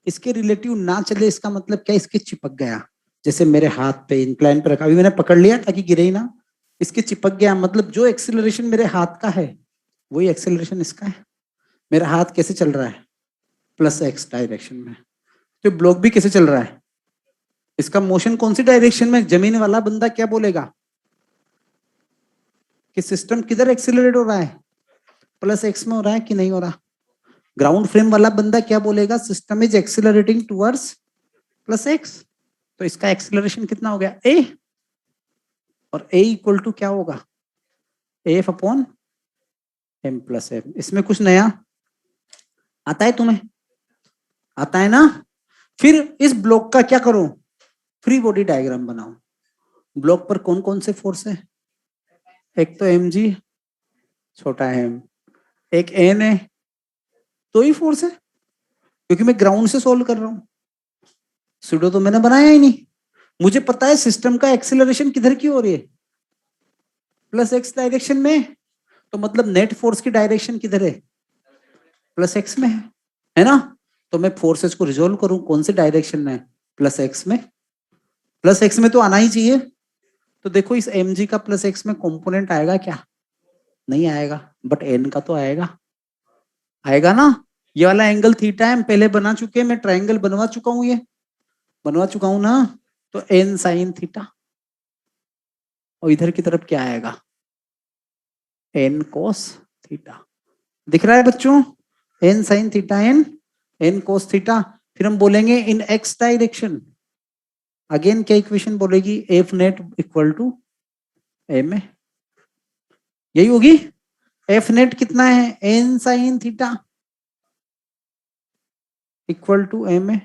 इसके रिलेटिव ना चले। इसका मतलब क्या, इसके चिपक गया। जैसे मेरे हाथ पे इंक्लाइन पे रखा, अभी मैंने पकड़ लिया ताकि गिरे ही ना, इसके चिपक गया। मतलब जो एक्सेलरेशन मेरे हाथ का है वही एक्सेलरेशन इसका है। मेरा हाथ कैसे चल रहा है, प्लस एक्स डायरेक्शन में। तो ब्लॉक भी कैसे चल रहा है, इसका मोशन कौन सी डायरेक्शन में। जमीन वाला बंदा क्या बोलेगा कि सिस्टम किधर एक्सेलरेट हो रहा है, प्लस एक्स में हो रहा है कि नहीं हो रहा। ग्राउंड फ्रेम वाला बंदा क्या बोलेगा, system is accelerating towards plus x. तो इसका एक्सेलरेशन कितना हो गया, ए, और ए इक्वल टू क्या होगा, F upon M plus m. इसमें कुछ नया आता है तुम्हें, आता है ना। फिर इस ब्लॉक का क्या करो, फ्री बॉडी डायग्राम बनाओ। ब्लॉक पर कौन कौन से फोर्स है, एक तो एम जी छोटा एम, एक एन है, तो ही फोर्स है, क्योंकि मैं ग्राउंड से सोल्व कर रहा हूं। सूडो तो मैंने बनाया ही नहीं, मुझे पता है सिस्टम का एक्सेलरेशन किधर की हो रही है, प्लस एक्स डायरेक्शन में। तो मतलब नेट फोर्स की डायरेक्शन किधर है, प्लस एक्स में है ना। तो मैं फोर्सेस को रिजोल्व करूं कौन से डायरेक्शन में, प्लस एक्स में। प्लस एक्स में तो आना ही चाहिए। तो देखो इस mg का प्लस एक्स में कंपोनेंट आएगा क्या, नहीं आएगा, बट n का तो आएगा, आएगा ना। ये वाला एंगल थीटा है, हम पहले बना चुके हैं, मैं ट्रायंगल बनवा चुका हूं, ये बनवा चुका हूं ना। तो n साइन थीटा, और इधर की तरफ क्या आएगा, n कोस थीटा। दिख रहा है बच्चों, n sine theta n cos theta. फिर हम बोलेंगे इन x डायरेक्शन, अगेन क्या इक्वेशन बोलेगी, F net equal to m a, यही होगी। एफ नेट कितना है, n sine theta equal to m a.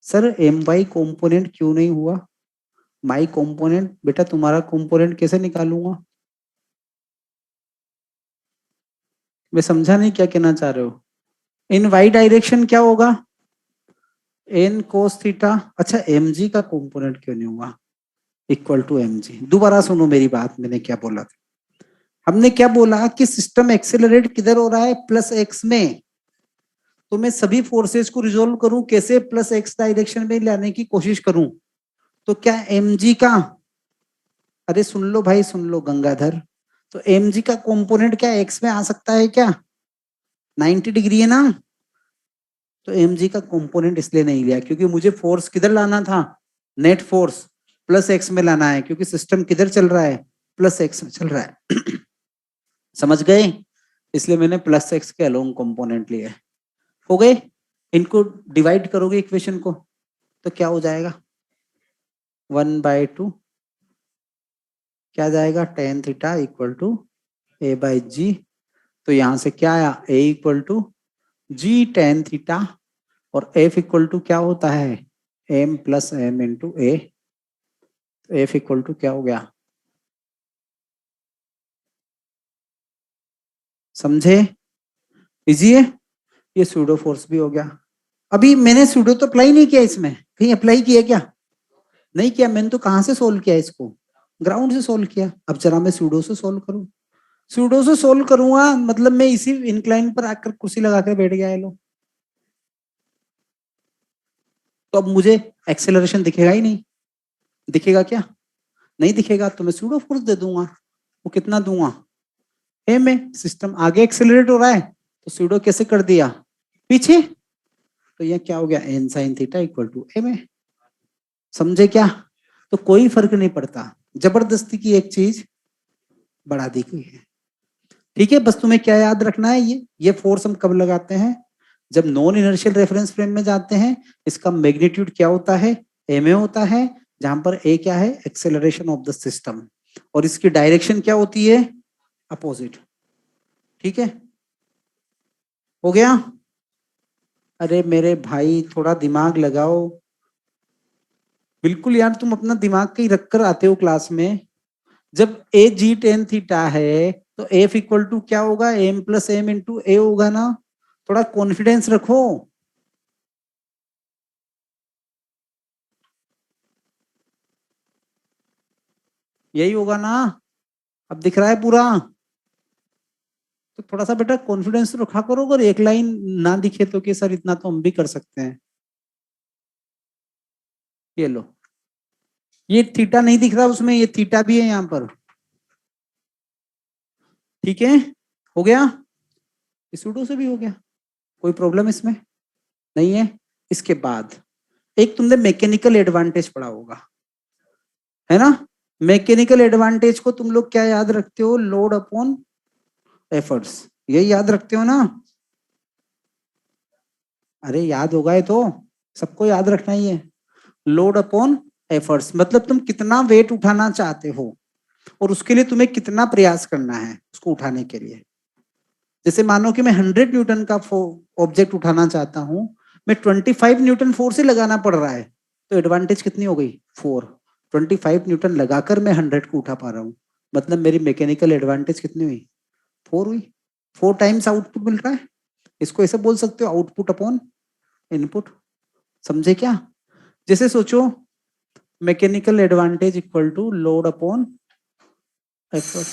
Sir m y component क्यों नहीं हुआ, माई कॉम्पोनेंट, बेटा तुम्हारा कॉम्पोनेंट कैसे निकालूंगा, मैं समझा नहीं क्या कहना चाह रहे हो। इन वाई डायरेक्शन क्या होगा, एन कोस थीटा। अच्छा एम जी का कॉम्पोनेंट क्यों नहीं हुआ, इक्वल टू एम जी। दोबारा सुनो मेरी बात, मैंने क्या बोला था। हमने क्या बोला कि सिस्टम एक्सेलरेट किधर हो रहा है, प्लस एक्स में। तो मैं सभी फोर्सेस को रिजोल्व करूं कैसे, प्लस एक्स डायरेक्शन में लाने की कोशिश करूं। तो क्या एम जी का, अरे सुन लो भाई सुन लो गंगाधर, तो एम जी का कंपोनेंट क्या एक्स में आ सकता है क्या, 90 डिग्री है ना। तो एम जी का कंपोनेंट इसलिए नहीं लिया क्योंकि मुझे फोर्स किधर लाना था, नेट फोर्स प्लस एक्स में लाना है, क्योंकि सिस्टम किधर चल रहा है, प्लस एक्स में चल रहा है। समझ गए, इसलिए मैंने प्लस एक्स के अलोंग कंपोनेंट लिए। हो गए, इनको डिवाइड करोगे इक्वेशन को तो क्या हो जाएगा, 1/2 क्या जाएगा, tan theta equal to a by g. तो यहां से क्या आया, a equal to g tan theta, और एफ इक्वल टू क्या होता है, m plus m into a. तो एफ इक्वल टू क्या हो गया, समझे, इजी है। ये सूडो फोर्स भी हो गया। अभी मैंने सूडो तो अप्लाई नहीं किया इसमें, कहीं अप्लाई किया क्या, नहीं किया। मैंने तो कहां से सोल्व किया इसको, ग्राउंड से सोल्व किया। अब जरा मैं सूडो से सोल्व करूं, सूडो से सोल्व करूंगा मतलब मैं इसी इंक्लाइन पर आकर कुर्सी लगा कर बैठ गया है लो। तो अब मुझे एक्सेलरेशन दिखेगा ही नहीं, दिखेगा क्या, नहीं दिखेगा। तो मैं सूडो फोर्स दे दूंगा, वो कितना दूंगा, ए में। सिस्टम आगे एक्सेलरेट हो रहा है तो सूडो कैसे कर दिया, पीछे। तो यह क्या हो गया, N sine theta equal to a में। समझे क्या, तो कोई फर्क नहीं पड़ता, जबरदस्ती की एक चीज बढ़ा दी गई है। ठीक है, बस तुम्हें क्या याद रखना है, ये फोर्स हम कब लगाते हैं, जब नॉन इनर्शियल रेफरेंस फ्रेम में जाते हैं। इसका मैग्नीट्यूड क्या होता है, एम ए होता है, जहां पर ए क्या है, एक्सेलरेशन ऑफ द सिस्टम, और इसकी डायरेक्शन क्या होती है, अपोजिट। ठीक है, हो गया। अरे मेरे भाई थोड़ा दिमाग लगाओ, बिल्कुल यार तुम अपना दिमाग कहीं रख कर आते हो क्लास में। जब ए जी टेन थीटा है तो एफ इक्वल टू क्या होगा, एम प्लस एम इंटू ए होगा ना। थोड़ा कॉन्फिडेंस रखो। यही होगा ना, अब दिख रहा है पूरा। तो थोड़ा सा बेटा कॉन्फिडेंस रखा करो, अगर एक लाइन ना दिखे तो कि सर इतना तो हम भी कर सकते हैं। ये लो, ये थीटा नहीं दिख रहा उसमें, ये थीटा भी है यहाँ पर। ठीक है, हो गया, सूडो से भी हो गया, कोई प्रॉब्लम इसमें नहीं है। इसके बाद एक तुमने मैकेनिकल एडवांटेज पढ़ा होगा, है ना। मैकेनिकल एडवांटेज को तुम लोग क्या याद रखते हो, लोड अपॉन एफर्ट्स, यही याद रखते हो ना। अरे याद होगा ये तो, सबको याद रखना ही है। लोड अपॉन एफर्ट्स मतलब तुम कितना वेट उठाना चाहते हो और उसके लिए तुम्हें कितना प्रयास करना है उसको उठाने के लिए। जैसे मानो कि मैं 100 न्यूटन का ऑब्जेक्ट उठाना चाहता हूं, मैं 25 न्यूटन फोर्स ही लगाना पड़ रहा है, तो एडवांटेज कितनी हो गई, 4। 25 न्यूटन लगाकर मैं 100 को उठा पा रहा हूँ, मतलब मेरी मैकेनिकल एडवांटेज कितनी हुई, 4 हुई। 4 टाइम्स आउटपुट मिल रहा है। इसको ऐसे बोल सकते हो, आउटपुट अपॉन इनपुट। समझे क्या। जैसे सोचो, mechanical advantage equal to load upon effort,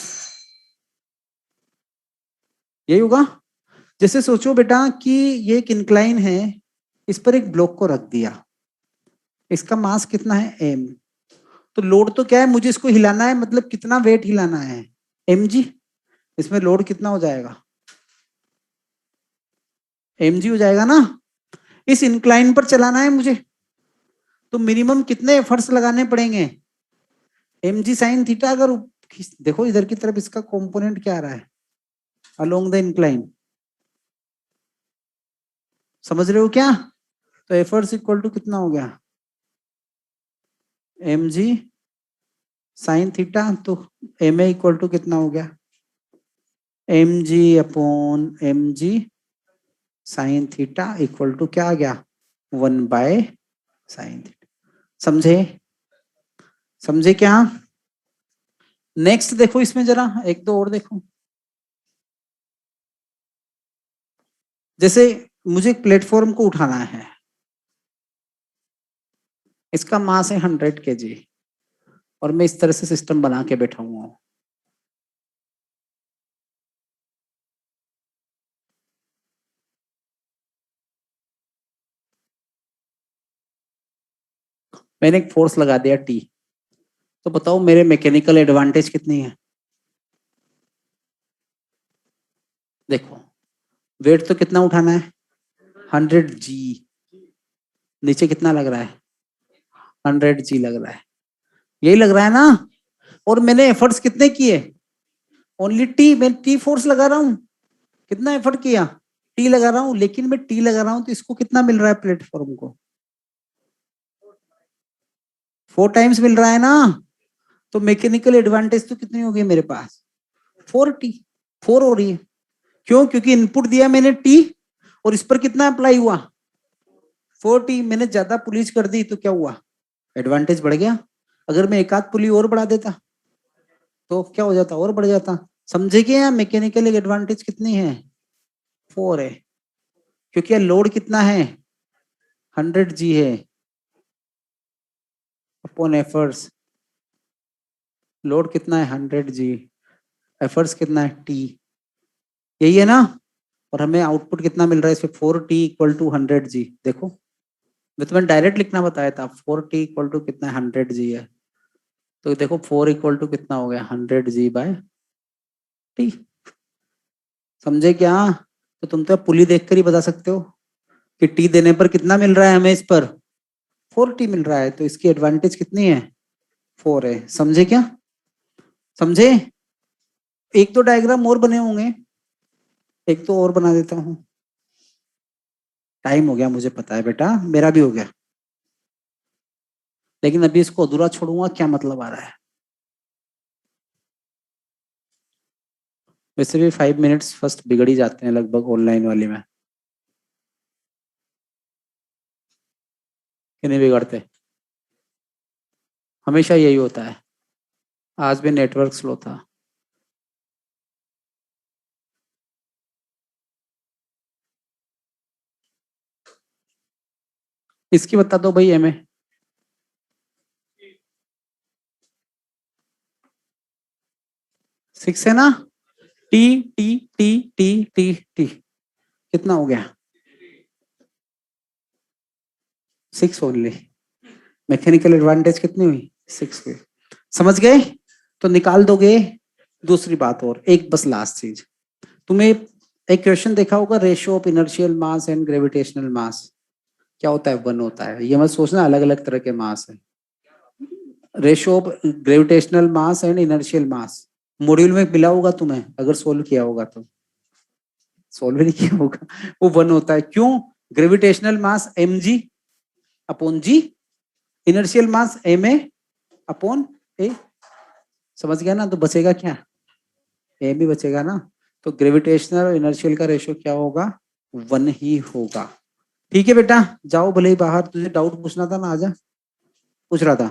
यही होगा। जैसे सोचो बेटा कि ये एक इंक्लाइन है, इस पर एक ब्लॉक को रख दिया, इसका मास कितना है एम, तो लोड तो क्या है, मुझे इसको हिलाना है, मतलब कितना वेट हिलाना है, एम जी। इसमें लोड कितना हो जाएगा, एम जी हो जाएगा ना। इस इंक्लाइन पर चलाना है मुझे, तो मिनिमम कितने एफर्ट्स लगाने पड़ेंगे, एम जी साइन थीटा। अगर देखो इधर की तरफ इसका कंपोनेंट क्या आ रहा है, अलोंग द इंक्लाइन, समझ रहे हो क्या। तो एफर्ट्स इक्वल टू कितना हो गया, एम जी साइन थीटा, तो एम ए इक्वल टू कितना हो गया, m g upon m g sine theta equal to क्या आ गया, 1/साइन थीटा। समझे, समझे क्या। नेक्स्ट देखो इसमें जरा एक दो और देखो। जैसे मुझे प्लेटफॉर्म को उठाना है, इसका मास है 100 kg और मैं इस तरह से सिस्टम बना के बैठा हुआ हूं। मैंने एक फोर्स लगा दिया टी, तो बताओ मेरे मैकेनिकल एडवांटेज कितनी है। देखो वेट तो कितना उठाना है, 100 g, नीचे कितना लग रहा है, 100 g लग रहा है, यही लग रहा है ना। और मैंने एफर्ट्स कितने किए, ओनली टी, मैं टी फोर्स लगा रहा हूँ, कितना एफर्ट किया, टी लगा रहा हूँ, लेकिन मैं टी लगा रहा हूँ तो इसको कितना मिल रहा है प्लेटफॉर्म को, 4 टाइम्स मिल रहा है ना। तो मैकेनिकल एडवांटेज तो कितनी हो गई मेरे पास, 4 टी, 4 हो रही है। क्यों, क्योंकि इनपुट दिया मैंने टी और इस पर कितना अप्लाई हुआ, 4 टी। मैंने ज्यादा पुलिस कर दी तो क्या हुआ, एडवांटेज बढ़ गया। अगर मैं एक आध पुली और बढ़ा देता तो क्या हो जाता, और बढ़ जाता। समझे क्या, मैकेनिकल एडवांटेज कितनी है, 4 है। क्योंकि लोड कितना है, 100 g है अपॉन एफर्ट्स, लोड कितना है 100 g, एफर्ट्स कितना है टी, यही है ना। और हमें आउटपुट कितना मिल रहा है इसमें, 4t इक्वल टू 100 g। देखो मैं तुम्हें डायरेक्ट लिखना बताया था, 4t इक्वल टू कितना 100 g है, तो देखो 4 इक्वल टू कितना हो गया, 100g/t। समझे क्या। तो तुम तो पुली देखकर ही बता सकते हो कि टी देने पर कितना मिल रहा है हमें, इस पर 4t मिल रहा है, तो इसकी एडवांटेज कितनी है, 4 है। समझे क्या, समझे। एक तो डायग्राम और बने होंगे, एक तो और बना देता हूँ। टाइम हो गया मुझे पता है बेटा, मेरा भी हो गया, लेकिन अभी इसको अधूरा छोड़ूंगा, क्या मतलब आ रहा है। वैसे भी 5 मिनट्स फर्स्ट बिगड़ ही जाते हैं लगभग ऑनलाइन वाली में, कि नहीं बिगड़ते, हमेशा यही होता है। आज भी नेटवर्क स्लो था। इसकी बता दो भाई एम ए। सिक्स है ना। T T T T T T कितना हो गया? 6 ओनली। मैकेनिकल एडवांटेज कितनी हुई? 6 हुई। समझ गए? तो निकाल दोगे। दूसरी बात और एक बस लास्ट चीज, तुम्हें एक क्वेश्चन देखा होगा, ratio of inertial mass and gravitational mass क्या होता है? 1 होता है। ये मत सोचना अलग अलग तरह के मास है। Ratio of gravitational mass and inertial mass module में मिला होगा तुम्हें, अगर सोल्व किया होगा तो। सोल्व नहीं किया होगा। वो 1 होता है। क्यों? ग्रेविटेशनल मास mg अपॉन जी, इनर्शियल मास ma अपॉन ए। समझ गया ना? तो बचेगा क्या? ए भी बचेगा ना। तो ग्रेविटेशनल और इनर्शियल का रेशियो क्या होगा? 1 ही होगा। ठीक है बेटा, जाओ भले ही बाहर। तुझे डाउट पूछना था ना, आजा। पूछ रहा था।